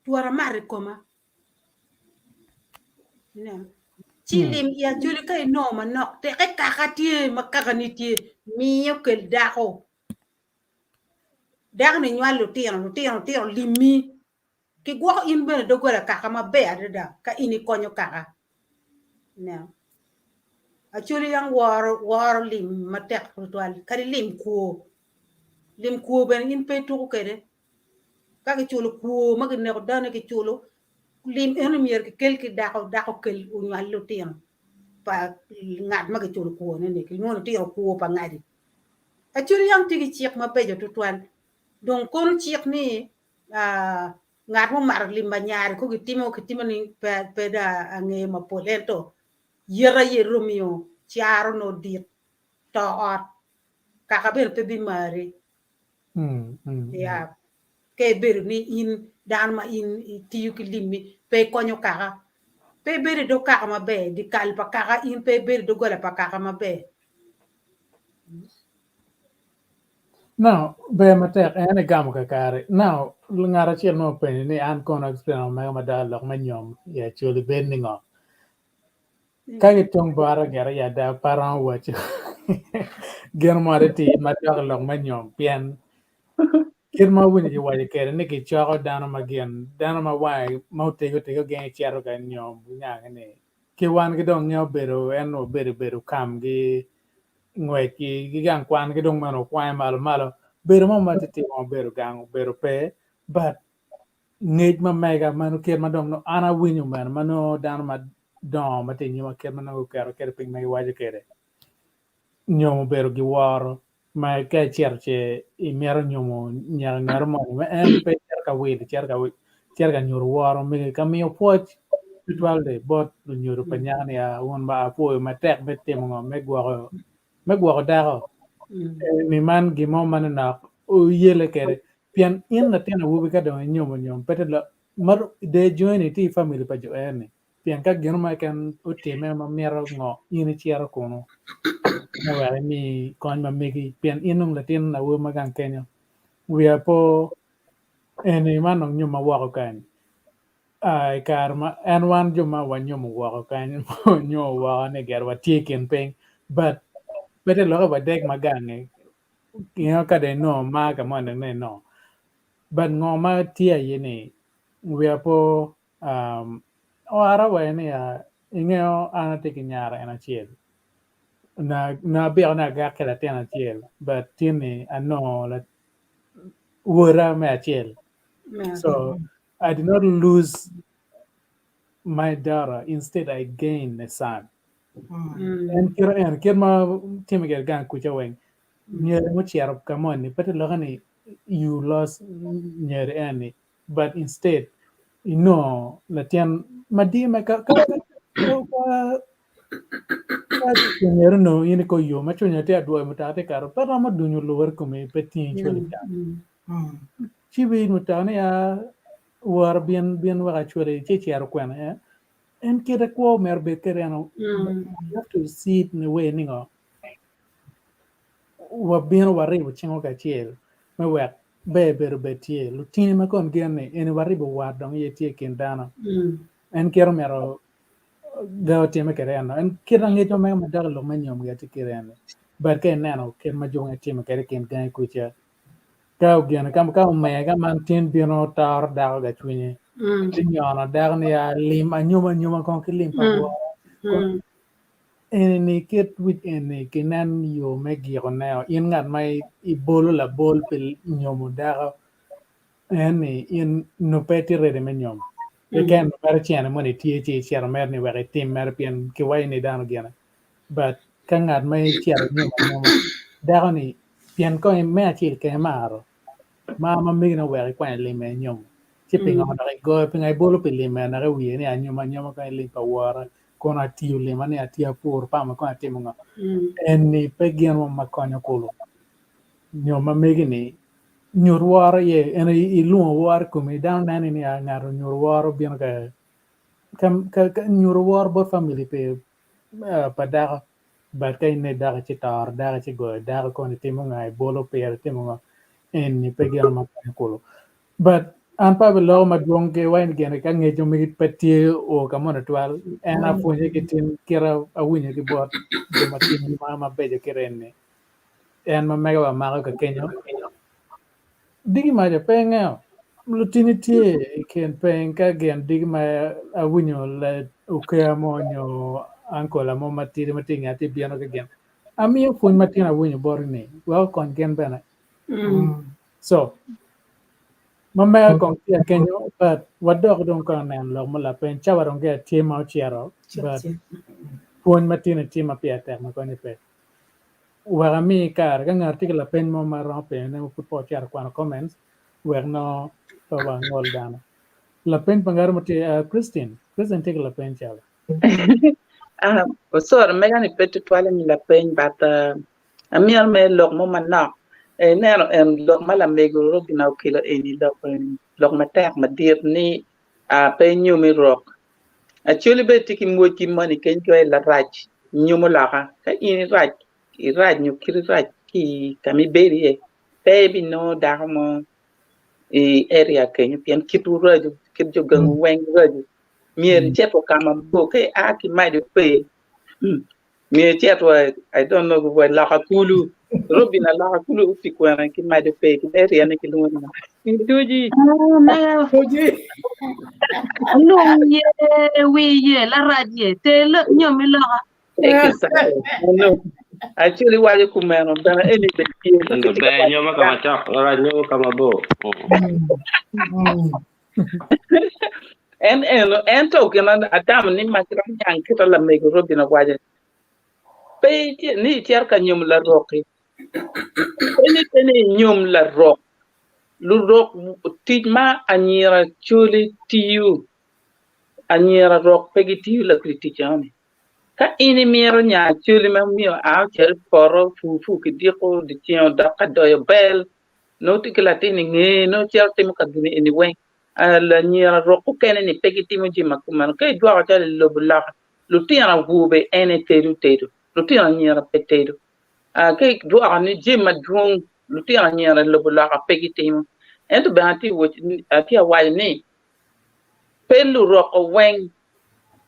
tuara mare koma ne chi lim ya juli kai no ma nok te ka kaka tie ma kaka ni tie mi yo ke dako dak ni nyalo tiro limi ki gwo in be do gora kaka ma be ada ka ini konyo kaka ne achuli yang war lim matek ritual kari lim kuo ben in pe tu kede ka ke chulo kuo ma ke ne ko dane ke chulo lim en mier ke kel ki dako kel u nyallo tien pa ngat ma ke chulo kuo ne ke no tiro kuo pa ngadi achuli yang tigi chiek ma pe jo tuan dong kon chik ni ngat mo mar limba nyar ko kitimo ni peda ange mapolento yera yeromio chiaro no dit to ot kaka ber pe bi mari ya ke ber ni in dan ma in tiyu kilimi pe konyo kaka pe ber do kaka mabe di kal pa kaka in pe ber do gola pa kaka mabe. Now, be matek ene gam ka kare. Now, ngara chiel no pen ni an kono explain ma madalo ma nyom ya chuli ben ni ngo. Kagi tong bara gara ya da parang wacho. Gen mo de ti madalo ma nyom pian. Kir ma wini ji waje kere ni ki choko dano ma gen dano ma wai ma tego gen chero ka nyom nya ne. Ki wan ki dong nyo bero eno bero kam gi ngwe ki gang kwan ki dong mano kwai malo bero mo ma titi mo bero gang bero pe but ngej ma mega mano ker ma dong no ana winyo man mano dan ma dom ma tinyo ma ker mano kero ping mai waje kere nyomo bero gi waro ma ke cherche I mero nyomo nyar mo ma en pe cher ka nyur waro mi ka mi poch Totwal de bot nyuru pa nyane ya won ba po ma tek bette mo me gwo daro mi man gi mo man na o yele kere pian in na tena wubi ka do nyom pete la mar de join ti family pa jo ene pian ka gino ma kan o teme ma mero ngo in chiaro kono na ware mi kon ma migi pian inung la tin na wo ma kan kenyo we po ene man no nyuma wa kan ai karma and one juma wa nyuma wa kan nyo wa ne gar wa taken peng but bete lo ba dek magange ka de no ma ka mo ne no but ngo ma tia yini we po o ara wa ne ya ingeo ana te kinyara ana chiel na be ona ga kala tena chiel but tini ano la wora ma chiel so I did not lose my daughter instead I gained a son and kira ma timi ga gan ku chaweng nyere mo chiaro kamon ni pete lo ni you lost nyere ani but instead you know la tian madima ka nyere no ini ko yo ma chunya te adwo mo ta te karo pero ma dunyo lower ko me peti chuli ta chibi mo ta ne ya war bien wa chuli che chiaro kwana en kira ko mer be kereno you have to see it in a way ni ngo wa bien wa ribo chingo ka chiel me wek be betie lutini ma kon gene en wa ribo wa dong ye tie kendana en kero mero ga time kereno en kira ngeto me ma daglo ma nyom ga kereno bar ke neno ken ma jonga time kere ken gan kucha ka gene kam ka me ga man tin bino tar da ga twini nyona dar ne ya lim anyuma kon lim pa go ni ket with ni kenan yo me giro ne in ngat mai I bolo la bol pel nyomo dara ni in no peti rede me nyom e ken mer chene mo ni tie chiero mer ni were tim mer pien ki wai ni dano gena but kan ngat mai chiero nyomo dara ni pien ko me achil ke maro ma mi no were kwa le me nyom ci pinga na go pinga bolo pel le me na re wi ni anyoma ka le pa wara kona tiu le mane atia pur pa ma kona timo nga en ni pegien mo makonyo kulo nyo ma megini nyor war ye en I lu war ko mi down nani ni ngaro nyor war bien ka nyor war bo family pe pa da ba kay ne da ci tar da ci go da ko ni timo nga bolo pe timo nga en ni pegien mo makonyo kulo but an pa below ma dwong ke wain gene ka ngejo mi peti o ka mona twal en a funye ke tin kira a winye ke bot de ma tin ma beje kerenne en ma mega wa ma ka kenyo digi ma je penga lutini tie ken pen ka gen digi ma a winyo le o ke mo nyo anko la mo matiri matinga ti biano ka gen ami fun matina winyo borni wa kon gen bana so Mamaya kong tia kenyo, but wadok dong kong nan lo mula pen chawa dong get team out chiaro, but puan matina team apia tek ma kone pe. Wagami kar ka ngarti la pen mo maro pen ne put po char kwana comments wer no wa ngol dana la pen pangar mati Christine take la pen chal Sorry, Megan, it's better to me la pain, but a mere me look mama now. And now, look, Malamego, Robin, killer any look, my tag, my dear knee, pay you me rock. Actually, be taking working money, can you la right? Numolaha, in right, you kill right, key, can me bury baby, no, damo, area, can you can keep road, keep your gun wang road. Mere chap or come and book, I might pay. Me chatwa I don't know what la kulu robina la kulu ufikwana ki ma de pe ki eri ane ki lu na tuji na lung ye wi ye la radie te le nyomi lo no actually wale kumeno dana eni de ki Ndo be nyoma kama chak ora nyo kama bo. en to kenan adam ni ma kira nyang kita la me robina waje pe ni tiar ka nyum la roki eni nyum la rok lu rok tijma anyira chuli tiu anyira rok pegi tiu la kritichani ka ini miro nya chuli ma mio a cher poro fu ki diko di tio da ka do yo bel no tikla tini nge no cher tim ka gini anyway la nyira rok ko kene ni pegi timo jima kuma ka dwa ka lo bula lu tia gube ene teru lu tia nyira peteru ke dwa ni jima drung lu tia nyira lo bula ka pegi timo ento banti wo ati awai ni pelu roko weng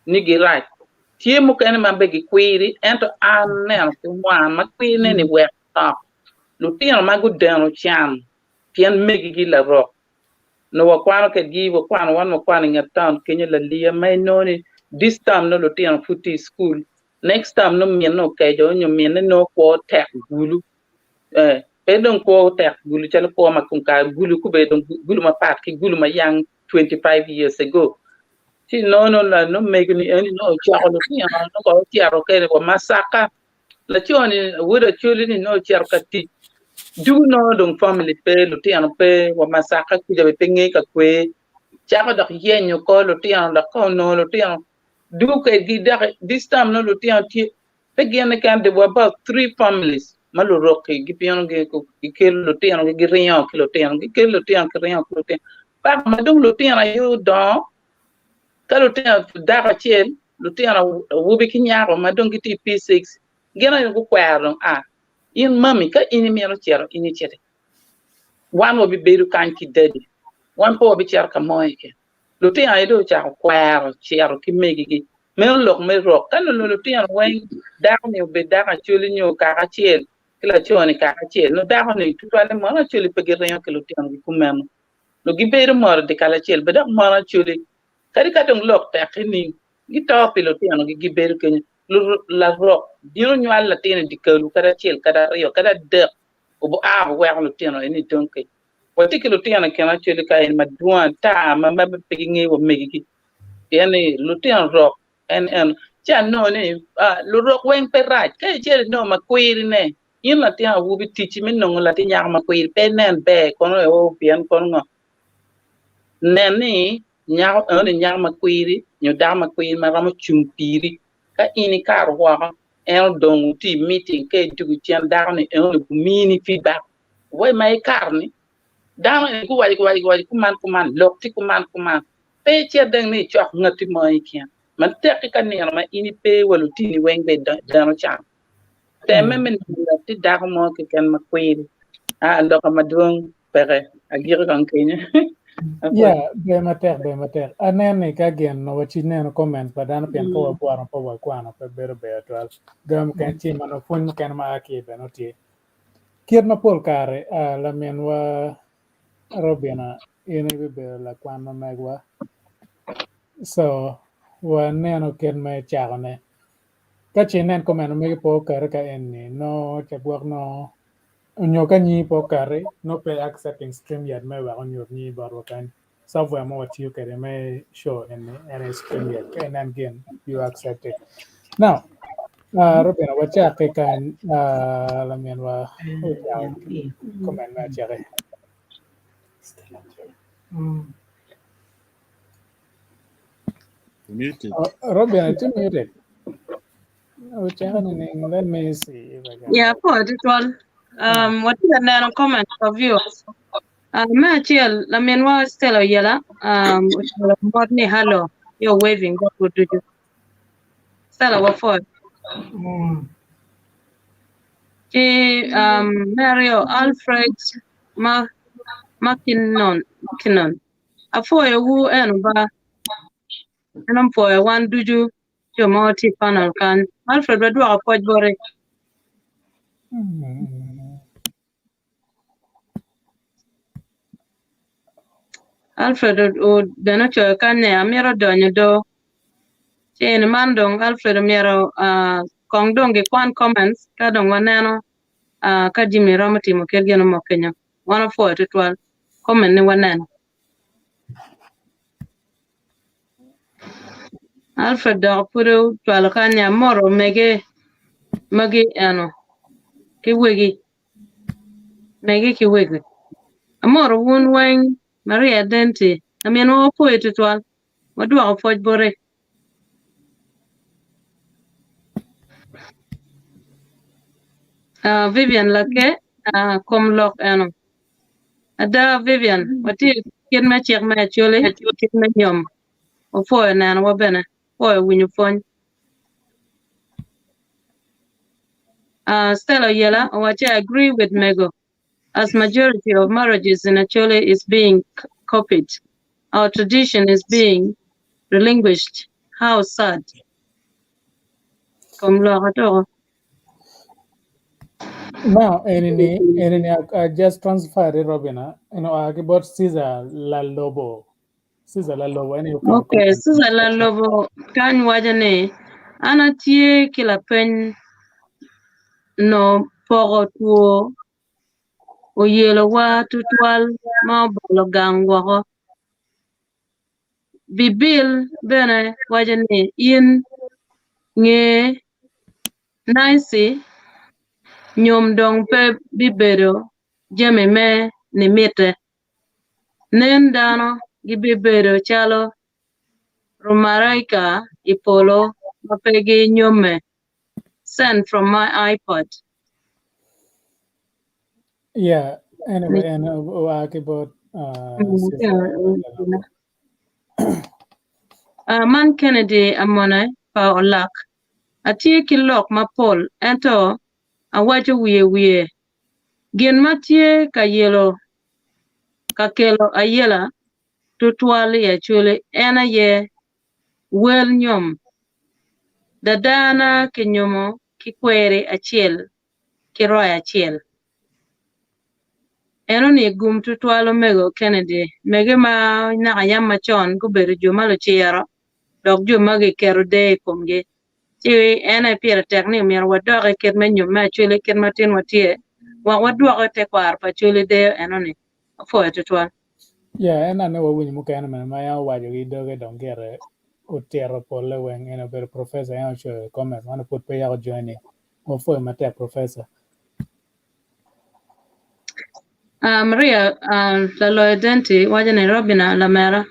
ni girat tie mu kan ma begi kwiri ento anen ti wan ma kwiri ni we ta lu tien ma gudeno chan tien megi gi la rok no wa kwano ke gi wo kwano wan mo kwano ngatan kenya la lia mai no ni this time no lu tien futi school next time no mien no ke jo nyo mien no ko tek gulu pedon ko tek gulu chal ko ma kun ka gulu ku be don gulu ma pat ki gulu ma yang 25 years ago si no la no me ni any no charo no ti no ko tiaro ke ko masaka la choni wuda chuli ni no charo ka ti du no don family pe lo ti an pe wa masaka ku jabe penge ka kwe charo da yenyo ko lo ti an da ko no lo ti an du ke gi da this time no lo ti an ti pe gen kan de about 3 families malo roki gi pion ge ko ke lo ti an gi riyan ki lo ti an gi ke lo ti an ki riyan ko ti pa ma dong lo ti an yo don ka lo ti an da chiel lo ti an wubi ki nyaaro ma dong ti P6 gena yo ko kwaro in mami ka ini mi no chero ini chete wan wo bi beru kan ki dedi wan po bi cher ka moy ke lo ti an do cha kwaro chero ki megi gi me lok me rok kan lo ti an wen da mi be da ka chuli nyo ka ka chiel kila choni ka ka chiel no da ni tu ale mo na chuli pe gi reyo ke lo ti an ku mem lo gi beru mo de kala chiel be da mo na chuli kadi ka tong lok ta kini gi to piloti ano gi beru ke la rok dino nyal la tene dikalu kada chiel kada reyo kada de obo wa lo tino ni donke wati ke lo tino kana chuli ka en maduan ta ma pe ngi wo megi yani lo tino rok en cha no ni lo rok wen pe raj ka chele no ma kwiri ne yin la tino wubi tichi min no la ti nyang ma kwiri pe nen be kono o pian kono neni nyao ene nyama kwiri nyo dama kwiri maramo chumpiri ka ini kar wa en don ti meeting ke dugu tian darne en ku mini feedback way mai karni dama ku wali kuman lokti kuman pe che dang ni chok ngati mai kian man tek ka ni ma ini pe walu ti ni weng be dano cha te memen ti darmo ke kan ma kwiri ndo ka madung pere agir kan kenya yeah be mater anene ka gen no wachi neno comments badana pian ko wabuaro po wakwana pe bero be atwal gam kan chi mano fun kan ma aki be no tie kier na pol kare la men wa robina ine be la kwan ma megwa so wa neno ken me chagone ka chi nen comment me po kare ka enni no chabuok no nyoka nyi po kare no pe accepting stream yet me wa on your ni baro kan software mo what you can may show in stream yet and then again you accept it now Robin, wacha ke kan lamian wa comment na chare. Muted. Robin, it's muted. Let me see if I can. Yeah, Totwal. What is the comment of viewers? Machiel, I mean, was still a yellow. Morning, hello. You're waving. What would you do? Stella, what for? Mario Alfred Mackinnon. Afo who and ba and I'm for one do you your multi panel can Alfred do a pot bore. Alfred Benacho can myero donyo do. Chain mandong Alfred myero kong dong kwan comments kadong wanano ka Jimmy Ramati mo kergeno mo Kenya. 104 to 12 comment ni wanano. Alfred dog puru twala kanya moro magi ano kiwigi amoro wun wang Maria Denti ameno po ito twal wadwa ko foj bore Vivian lake kom lok ano ada Vivian wati kid ma chek ma chole kid ma nyom o fo na no bene fo winyu fon Stella Yela wacha agree with Mego. As majority of marriages in Achole is being copied, our tradition is being relinquished. How sad. Now, I just transferred it, Robina. I about Caesar La Lobo. Caesar La Lobo. Okay, Caesar La Lobo. Kan wajane anatie kila pen no poro tuo o yelo wa tutwal ma bolo gangwa bibil bene wajane in nge Nancy nyom dong pe bibedo jeme me ni mite nen dano gi bibedo chalo rumaraika ipolo mapegi nyome sent from my iPod. Yeah, anyway, and about Man Kennedy amone pa olak atie kilok mapol ento awacho wiye gin matie ka yelo ka kelo ayela tutwal ya chule ena ye Well Nyom dadana kinyomo kikwere achiel kiroya achiel eno ni gum tutwalo mego Kennedy mege ma naka yam machon gubedo jumalo chiero dok juma gi kero de komge chi ena pira tekni mier wadoke ket menyo ma chule ket matin watie waduoke te kwar pa chule de eno ni afo tutwal. Yeah, and I know when you look at them, my wajo doge don't get it. Utero pole when a very professor and show comment. Want to put pay out joining or for my professor. Maria la loyalty wajane Robina la mera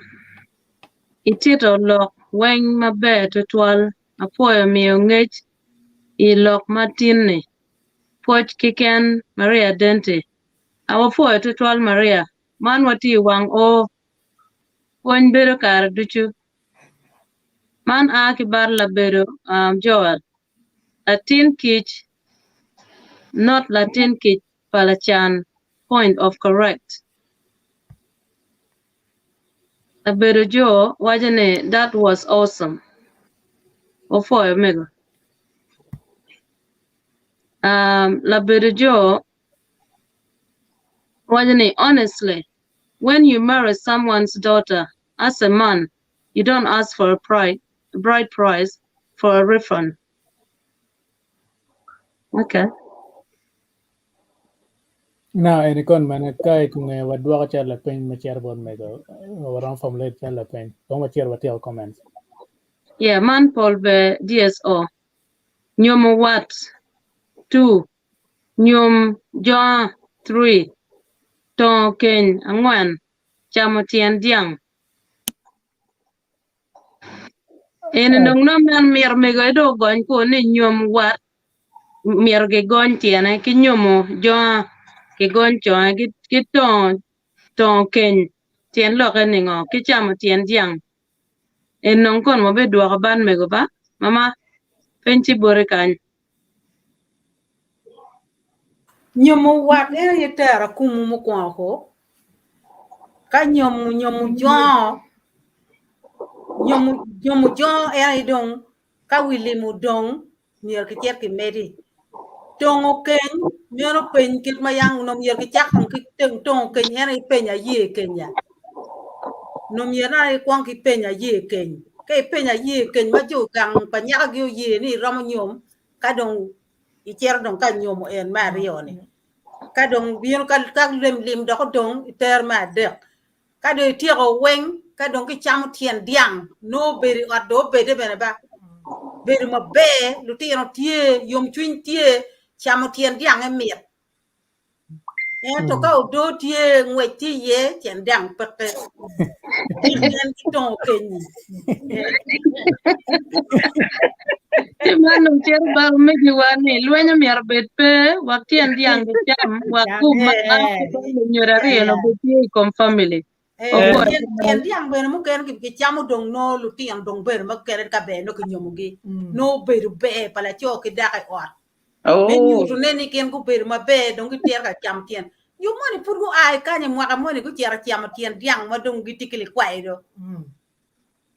itito lok weng maber tutwal apoyo miyo ngech I lok matini poch kiken Maria Dente awo poyo tutwal Maria man wati wang o pony bedo kar duchu man akibar la bedo Joel Latin kich not Latin kich palachan point of correct la bedo Jo wajane that was awesome ofoyo mego la bedo Jo wajane honestly when you marry someone's daughter as a man you don't ask for a bride price for a refund. Okay. Now, any con man, kai kung wadwa ka chala pen machiar bon mego orang from late chala pen. Don't machiar what your comments. Yeah, man Paul be DSO. Nyom wat 2 nyom jo 3 to Keny 4 chamo tiend diang en nong no man mier me go do gon ko ni nyom wat mier ge gon tiene ki nyomo jo ki gon cho ki to Keny tien lo ke ni ngo ki chamo tiend diang en nong kon mo be do ban me go ba mama penchi bore kan Nyomu wat ye tera kumu mu kwa ko. Ka nyomu jo dong ka wili mu dong mier ki tiet ki medi. Tongo ken nyoro pen kit mayang no mier ki chakong ki tongo ken era penya ye kenya. No mier na kwang ki penya ye ken. Ke penya ye ken ma jo kang panya gyo ye ni rom nyom ka dong icher dong ka nyom en mario ni. Ka dong biyo ka lim do dong ter ma de ka do tiego wen ka dong ki cham tien diang no beri ado bede bene ba beri ma be lu tino tie yom twin tie cham tien diang e miet to ka do tie ngwe ti ye tien diang pete tien to kenyi Manu cher bar me giwani luenya mier bet pe wakien diang de cham waku ma nyora rielo beti kom family tien diang bene mo ken ki cham dong no lu tien dong ber ma ken ka be no ki nyomugi no ber be pala cho ki da ka or men yu to ne ni ken ku ber ma be dong ki tier ka cham tien yu moni pur go ai ka ni mo ka moni ku tier cham tien diang ma dong gi tikili kwai do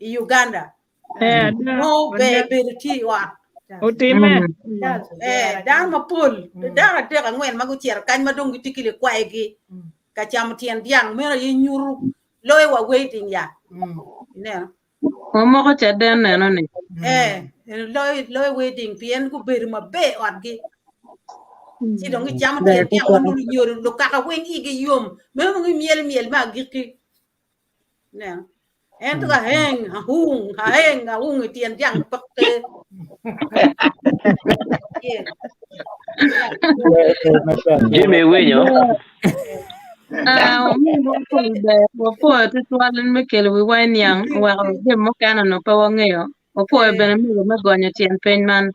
Uganda no be ti wa Utime. dan ma pul dan te ka ngwen ma ku tier kan ma dong gi tikili kwai gi ka cham tien diang me yi nyuru loy wa waiting ya ne Momo ko chaden no ni loy waiting pien ku ber ma be on gi si dong gi cham tien diang ma lu nyuru lu ka ka wen igi yom me ngi miel ma gi ki ne en to heng hung tien diang pakte Jimmy Winyo. Wapo tutualen Mikel we wine young well him mokana no pawangeo wapo benamigo magonya tien penman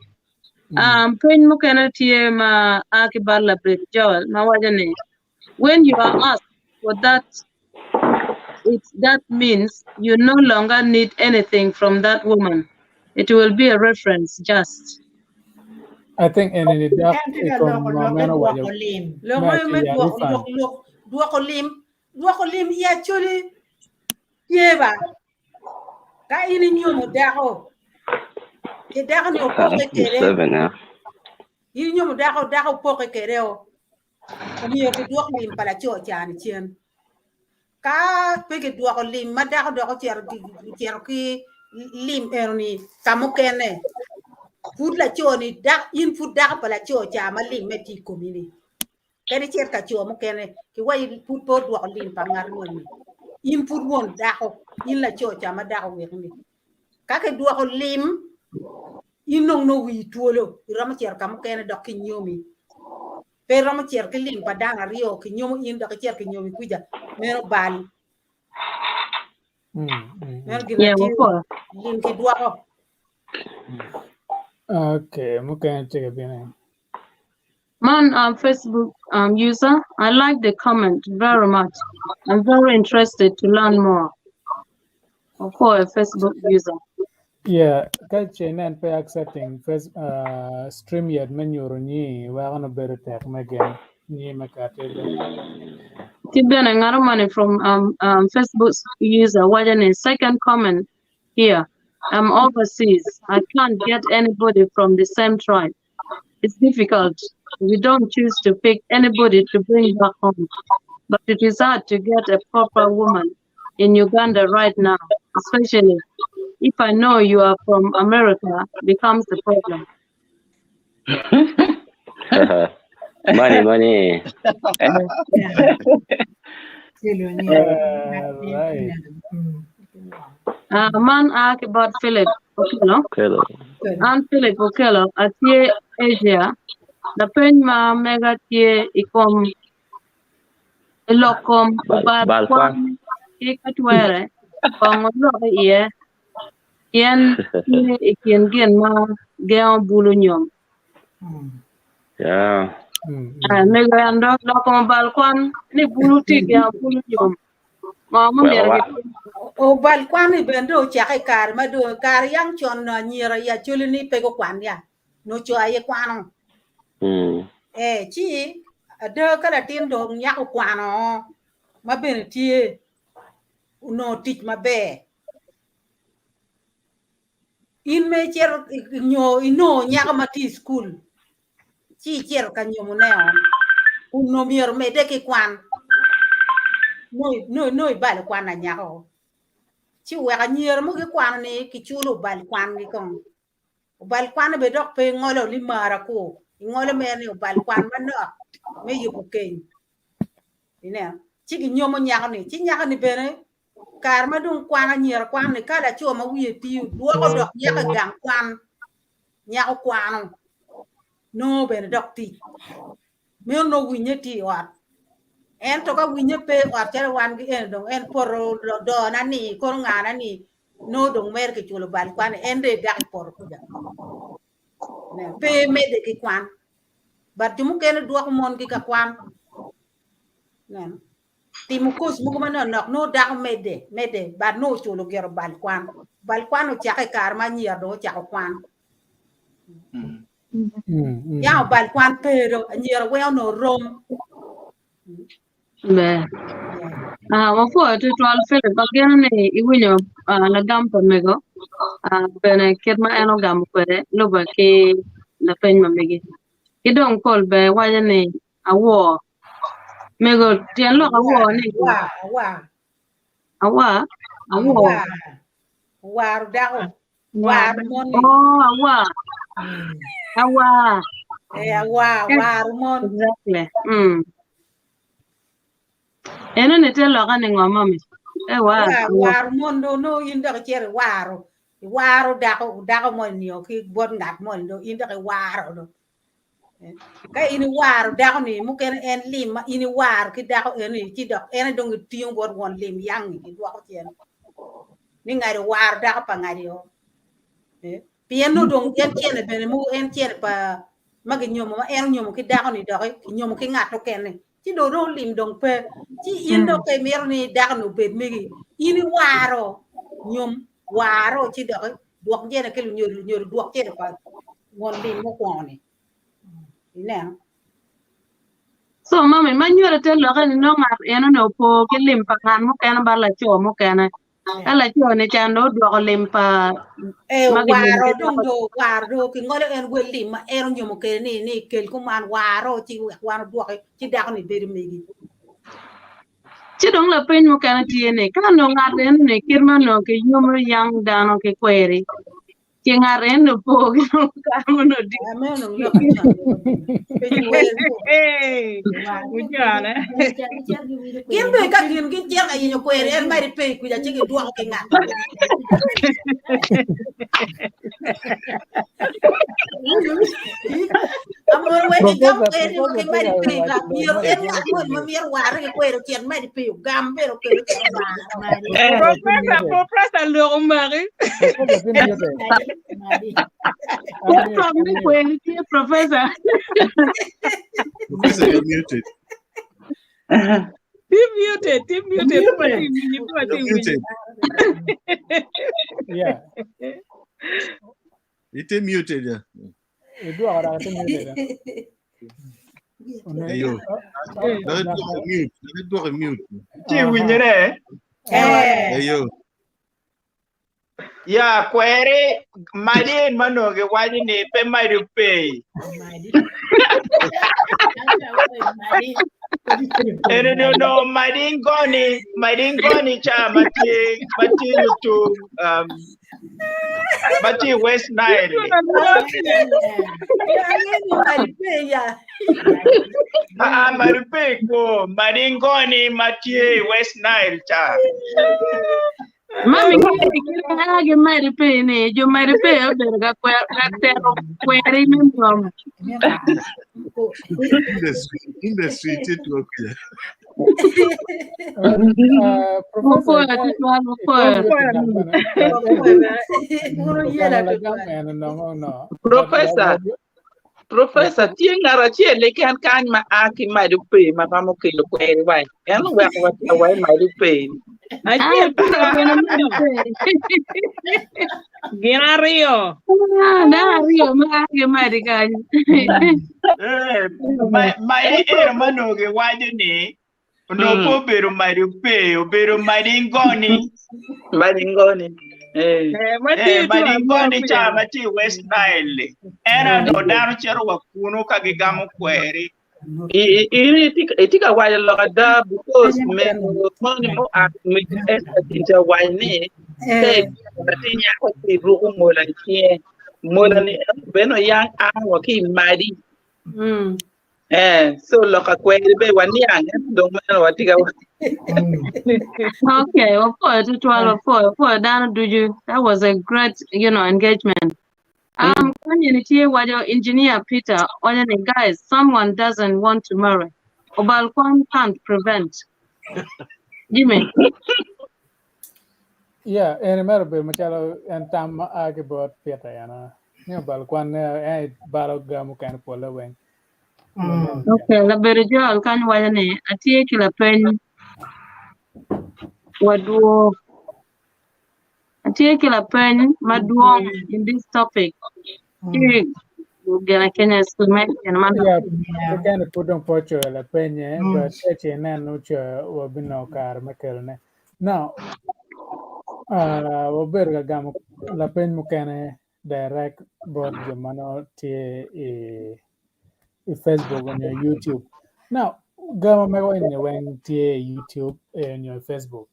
pen mokana tie ma akibala brit joel ma wajane when you are asked for that that means you no longer need anything from that woman. It will be a reference just. I think in the dark duokolim ya chuli yeba ka ini nyomo dako ke dako ni opoke kere ini nyomo dako poke kere o mi ke duokolim pala cho chan chen ka peke duokolim ma dako cher ki lim erni kamukene food la cho ni dak in food dak pala cho cha ma lim meti komini kene cher ka cho mo kene ki wai food po duokolim pa ngar ngoni in food won dako in la cho cha ma dako wekni ka ke duokolim in nong no wi tuolo ram cher kam kene dok ki nyomi pe ram cher ki lim pa dang ariyo ki nyomo in dok cher ki nyomi kuja mero bal mero gina lim ki duoko okay mukan take a bit Man, Facebook user, I like the comment very much. I'm very interested to learn more. For a Facebook user. Yeah, kache nan pe accepting first stream yet menu ni wa gonna better tag again ni makate Tiben and money from Facebook user. What in second comment here? I'm overseas. I can't get anybody from the same tribe. It's difficult. We don't choose to pick anybody to bring back home. But it is hard to get a proper woman in Uganda right now, especially if I know you are from America, becomes the problem. Money. Man, ask about Philip. Okay, no? An Philip Okelo atie Asia the pen ma mega tie ikom elokom bad kwan ikatwere kong lo ye yen ikien gen ma gen bulu nyom Yeah. mega ando lokom bal kwan ni bulu ti gen bulu nyom ma mere o bal kwan bendo cha kar ma do kar yang chon na nyira ya chuli ni pe ko kwan ya no cho ay kwan chi de kala tin do nya ko kwan ma ben tie no tik ma be in me cher nyo ino nya ma ti school chi cher ka nyo mo ne on no mier me de ki kwan no bal kwan na nya ko chi wa ka nyer mo ki kwan ni ki chulo bal kwan ni kon bal kwan be dok pe ngolo li mara ko ngolo me ni bal kwan ma no me yu ko ken ine chi ki nyomo nya ni chi nya ni be ne kar ma dun kwan nyer kwan ni kada chu ma wi pi do ko dok nya ka gang kwan nya ko kwan no be dok ti me no wi nyeti wat en to ka wi nye pe wat cher wan gi en dong en por do na ni ko nga na ni no dong mer ke chulo bal kwan en de ga por ku da ne pe me de ki kwan bat ju mu ken do ko mon ki ka kwan ne ti mu kus mu ko na no da me de bat no chulo gero bal kwan o cha ka kar ma nyer do cha ko kwan ya bal kwan pe do nyer we no rom be wafo Totwal Philip again ne iwinyo la gampo mego bene kirma eno gam kwede loba ke la pen ma megi kidong kol be wanya ne awo mego tien lo awo ne awa war dago war moni awa war mon exactly eno ne te lo ka ne ngoma mi war mon do no inda cher waro dago mon yo ki bod ngat mon do inda ke waro do ka ini waro dago ni mu ken en lim ini war ki dago en ki do en do ngi tiong bod won lim yang ni do ko tien ni ngari war dago pa ngari yo pieno dong en tiene ben mu en tiene pa magi nyomo ma en nyomo ki dago ni do ki nyomo ki ngato ken ci do lim dong pe ci indo ke mer ni dago no bet megi ini waro nyom waro ci do duok jene ke nyoru duok jene pa won lim mo ko ni ina so mami manyore te lo ka ni no ngat eno no po ke lim pa kan mo ken bar la cho mo ken ala cho ne chando duok lim pa waro dong do waro ki ngole en wel lim ma en nyomo ke ni kel ko man waro ci waro duok ci dago ni ber megi ci dong la pen mo kana tiene kana no ngaren ne kirma no ke yumo yang dano ke kweri ci ngaren no po ka mo no di ameno no ujana kimbe ka kin ki tier ka yinyo kweri en mari pe ku ja ci ki duo ke ngat amor we di gam kweri ko ke mari pe ka mier en ngat mo ma mier ware ke kweri tien mari pe gambe ro ke professor lo mari professor you're muted. Team muted. Yeah. It's muted. Itu orang itu muted. Ayo. Don't do a mute. Chi winyere. Ayo. Ya kwere madin manoge wadi ni pe mari pe. No madin goni cha mati YouTube mati West Nile. Mari pe ko madin goni mati West Nile cha. Mami kira ge mari pe ne jo mari pe ober ga tero kweri mom. Industry itu Professor, Professor, tiengara chele kan ma aki mari pe ma kamo kilo kweri bai. Eno wa wai mari pe. Gira Rio. Da Rio ma ge mari ga. Mai hermano ge wajeni. No po bero mari pe, bero mari ngoni. Mari ngoni. Mari ngoni cha mati West Nile. Era no daro chero wa kuno kagigamu kweri. Itika why loda because me money mo at me into why ne say tinya ko ti ruku mola tie mola ni beno yang an wa ki mari so loka kweli be wani ang do man watika Okay, of course, for Dan Duju, that was a great, engagement. Community, what your engineer Peter, or guys, someone doesn't want to marry. Obalkwan can't prevent. Jimmy. Yeah, and matter be machalo and tam agibot Peter yana. Balkwan balogamu kan pola weng. Okay, la berjo kan wayane atie kila pen waduo atie kila pen maduong in this topic. Gana Kenya sume and man. Yeah, we can put on pocho la penye, but eche na nucha wabino kar mekelne. Now, waberga gamu la pen mukane direct board jamano tie Facebook on your YouTube. Now, gama mego in when tie YouTube and your Facebook.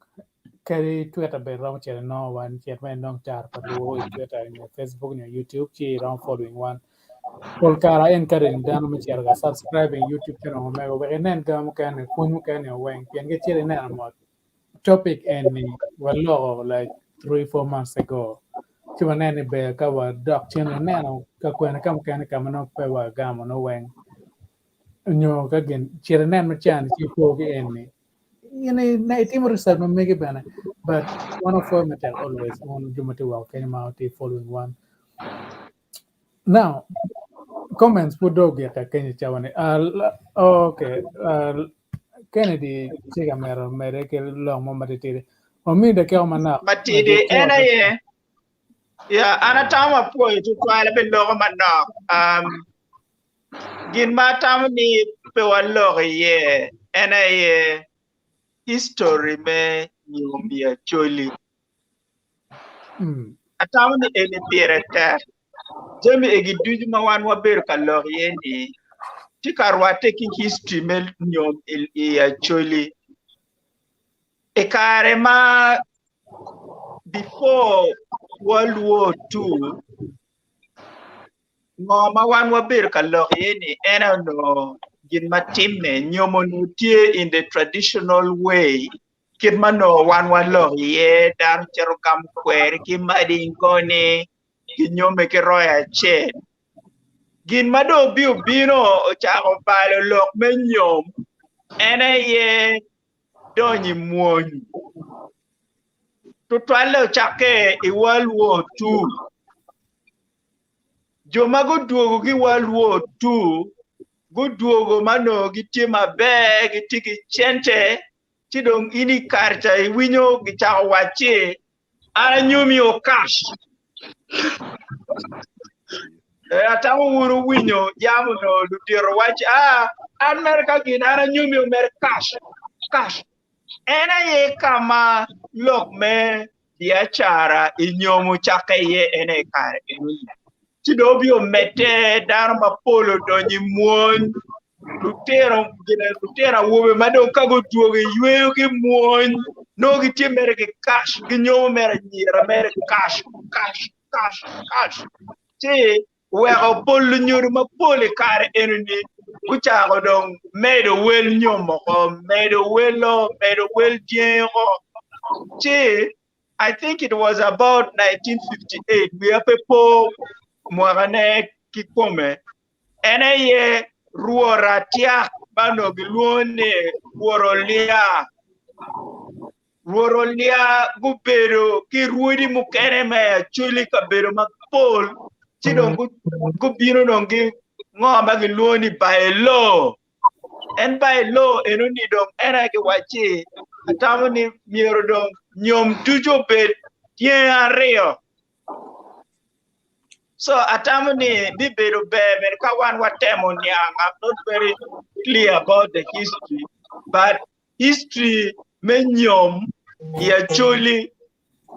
Carry Twitter by round channel no one chat my non char but Twitter in your Facebook and your YouTube chi round following one. Polkara encouraging dan mucherga subscribing YouTube channel mego wenen gam kan kun kan wen pian get chere na mo topic and wallo like 3-4 months ago chimanene be ka wa doc channel na ka kwen kam kan no pe wa gam no wen nyo ka gen chere na ma chan chi ko ge enni na team research no mege bana but one of them always on jumati wa kan ma following one now comments put dog ya Kenya chawane okay Kennedy chiga mero mere ke long mo matitiri o mi de ke o mana matidi ena ye ya ana tama po itu kwala be logo manok gin matam ni pe wallo ye ena ye history me nyumia choli atam ni ene pirata jemi egi duju ma wan wa ber kalor yendi ti karwa taking history mel nyom actually e kare ma before World War II ngoma wan wa ber kalor yendi ena no gin matime nyomo nutie in the traditional way kid mano wan wa lo ye dar chero kam kwer ki madi ngone kinyome ke roya che gin mado biu bino chako balo lok menyom ene ye doni muony to twalo chake I World War II joma go duogo gi World War II go duogo mano gitie mabe gitiki chente tidong ini karcha iwinyo gi chako wache ana nyumi o cash atamu wuru winyo jamu no lutiro wach America ginara nyumi o mer cash ena ye kama lok me biachara inyomu chake ye ene kare tidobi o mete darma polo donyi muony lutera wobe mado kago tuoge yweyo ki muony no gitie mere ki cash ginyomu mere nyira mere cash ti weko polo nyoro ma pole kare enuni kuchako dong medo wel nyomo ko medo wel diego ti I think it was about 1958. We have a po Mwagane Kikome. Ene ruoratia bano giluone ruorolia gubero ki ruodi mukere me chuli kabero makpol chidong gubino nongi ngomba giluoni by law. And by law enoni dong era ki wachi atamoni myero dong nyom tujo bet tien ariyo. So atamani bibero bebe kawan watemo nyang. I'm not very clear about the history, but history menyom actually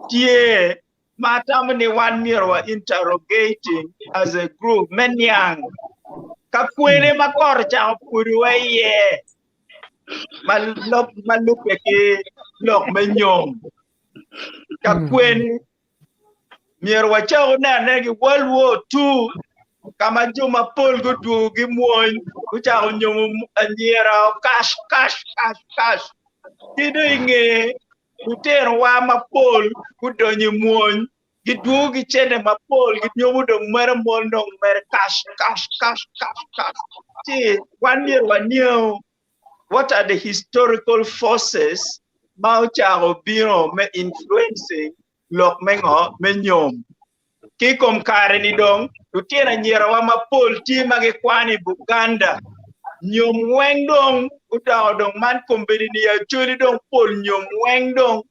tie matamani 1 year were interrogating as a group menyang kakwene makor cha puruwe ye malupe ki lok menyom kakwene myero wachao nane World War II kama juma pol gudu gimuony uchao nyomo anyera cash kido inge utero wa mapol kudonyi muony gidu gichende mapol ginyomo dong mere mol dong mere cash. See, 1 year wanyo, what are the historical forces mauchao biro me influencing lok mengo menyom ki kom kareni dong utiena nyera wa mapol ti mage kwani Uganda nyom weng dong utao dong man kombeni ya chuli dong pol nyom weng dong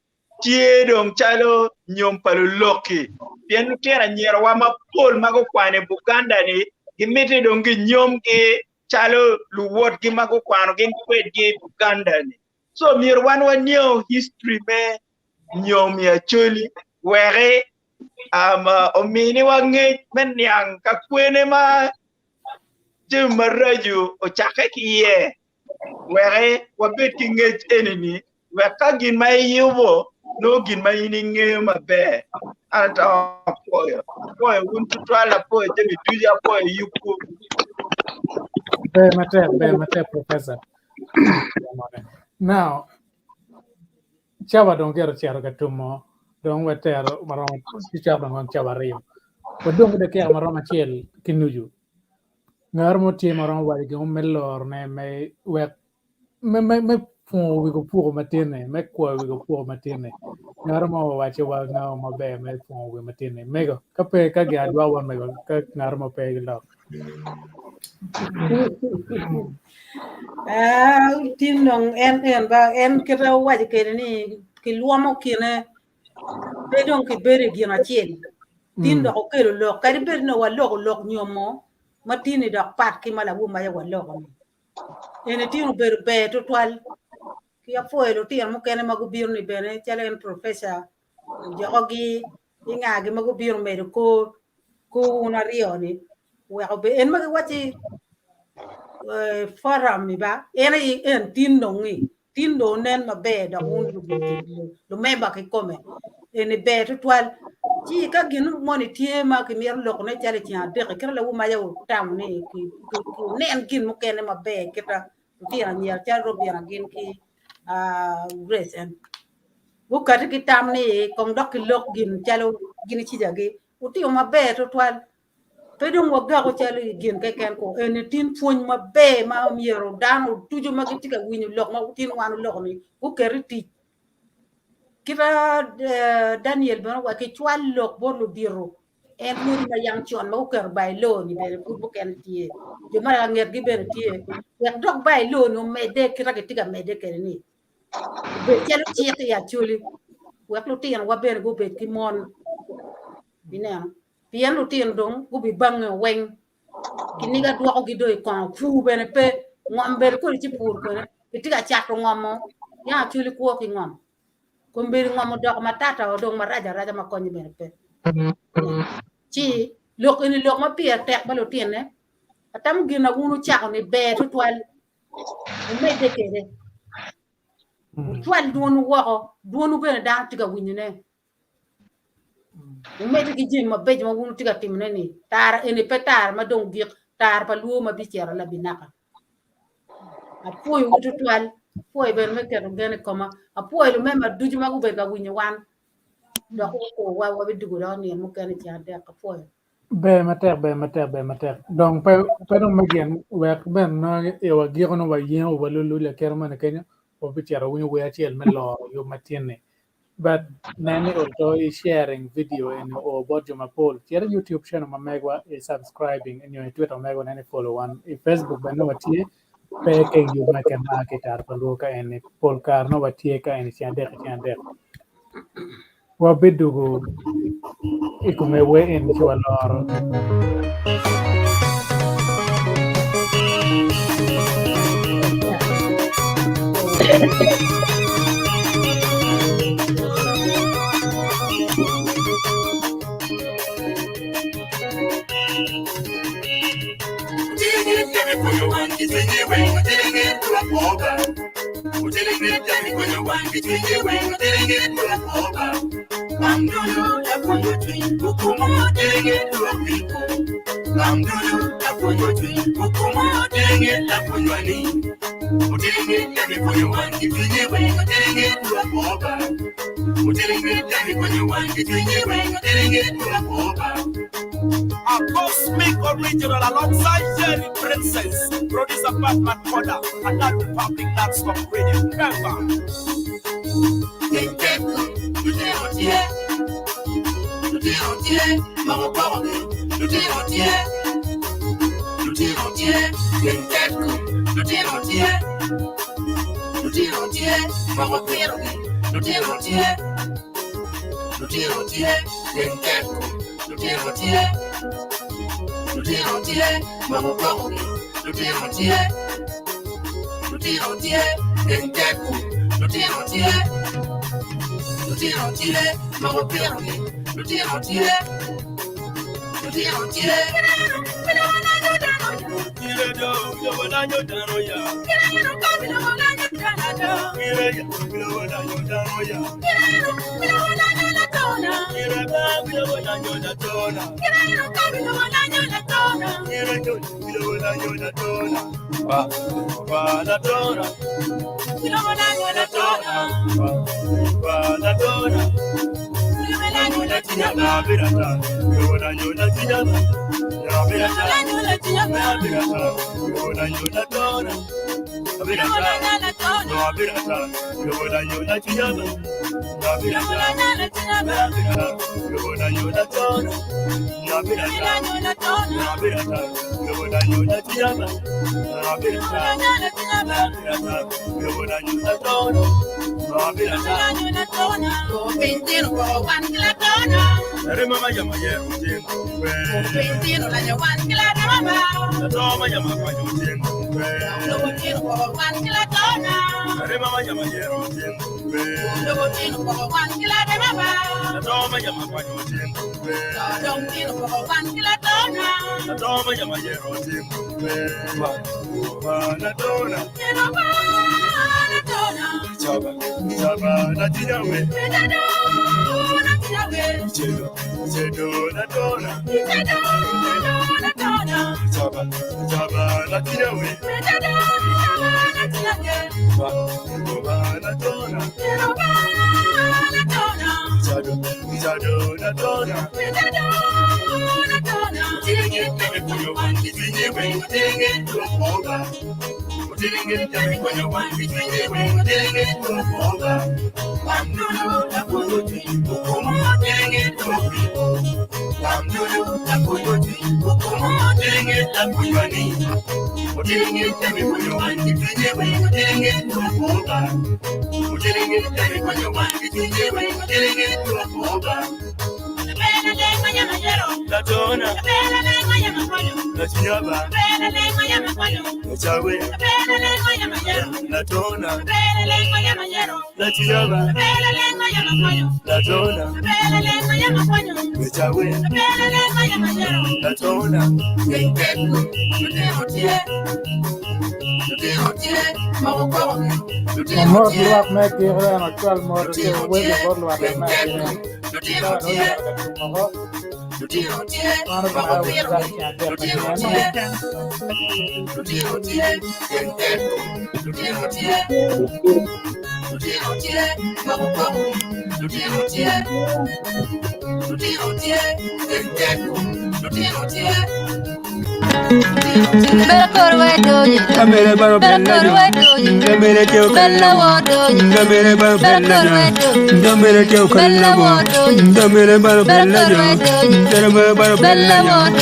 tie dong chalo nyom palu loki pien utiena nyera wa mapol mago kwani Uganda ni gimiti dong gi nyom ki chalo luwot gi mago kwano gen kwet gi Uganda ni. So mir wan new history me nyom ya chuli were omini wange men yang kakwene ma jumaraju o chake kiye were wabet ki ngej enini weka gin ma yubo no gin ma ininge mabe ata poyo untu twala poyo jemi tuja poyo yuku Be mate professor. Now Cawa don't get a chair gatumo don't wet there marama Cawa on Cawa rim but don't the care marama chiel kinuju ngarmo ti marama wali go melor ne me wet me fon we go pour matine me kwa we go pour matine ngarmo wache wa ngao mabe me fon we matine mego kape ka ga dwa wan mego ka ngarmo pe lo tin nong en ba en kira waje kene ni ki luomo kine be dong ki bere gina chien tin do ko kero lo kari ber no wa lo nyomo matini do pat ki mala bu ma ya wa lo ene tin ber be Totwal ki afoelo tin mo kene mago bir ni bene chalen professor jogi inga ge mago bir me ko una rioni wa be en mago wachi forum mi ba en tin do nen ma be da un do memba ke come ene be Totwal chi ka ginu moni tie ma ke mir lo ne chale ti ade ke la u ma ya tam ne ki nen gin mo kene ma be ke ta ti an ya cha ro bi an gin ki grace en bu ka ti tam ne kom dok lok gin chalo gin chi jage u ti ma be Totwal pedung waga ko chali gin ke ken ko en tin fuñ ma be ma myero dano tuju ma gitika winyu lok ma tin wanu lok ni ku keriti kita Daniel bana wa ke chwal lok bor lo biro en muri ma yang chon ma ker bay lo ni be ku bu ken tie jo ma nger gi be tie ya dok bay lo no me de kita ke tiga me de ke ni be chelo chi ya chuli wa lo tien wa be go be ki mon bina pian lu tien dong gubi bang weng kini ga dwa ko gidoy kon fu bene pe ngom ber ko ci pour ko tiga chat ngom ya chuli ko ki ngom ko mbir ngom dok matata o dong maraja ma ko ni bene pe ci lok ni lok ma pier tek ba lu tien ne atam gina wunu chak ni be Totwal me de kede Totwal donu wo donu bene da tiga winyu ne umete ki jim ma bej ma wunu tiga timne ni tar ene petar ma dong dik tar pa luo ma bichera la binaka apoy Totwal poy ber me ker ngene koma apoy lu mema duju ma ube ga winyo wan do ko wa be dugu do ni mo kan ci ade ka fo be mater donc pe no magien we ben no e wa giro no wa yen o lulu le kerma na kenya o bi tira woni we atiel melo yo matiene but nani also is sharing video in or bojo mapol share YouTube channel mamegwa is subscribing and your Twitter mamegwa nani follow one Facebook bano watie pe ke you make market ar paluka en pol kar no watie ka en chande wa bidugo ikume we en chwaloro A cosmic original alongside Jerry Princess, producer Batman Koda, and that public that stop radio. Remember. Amor luak me kira na actual mor ke wele bor luak me kira. Bella corvedoye, Camere baro bella bella corvedoye, Camere teo bella kala wodoye, Camere baro bella bella corvedoye, Camere teo bella kala wodoye, Camere baro bella bella corvedoye, Camere baro bella bella wodoye.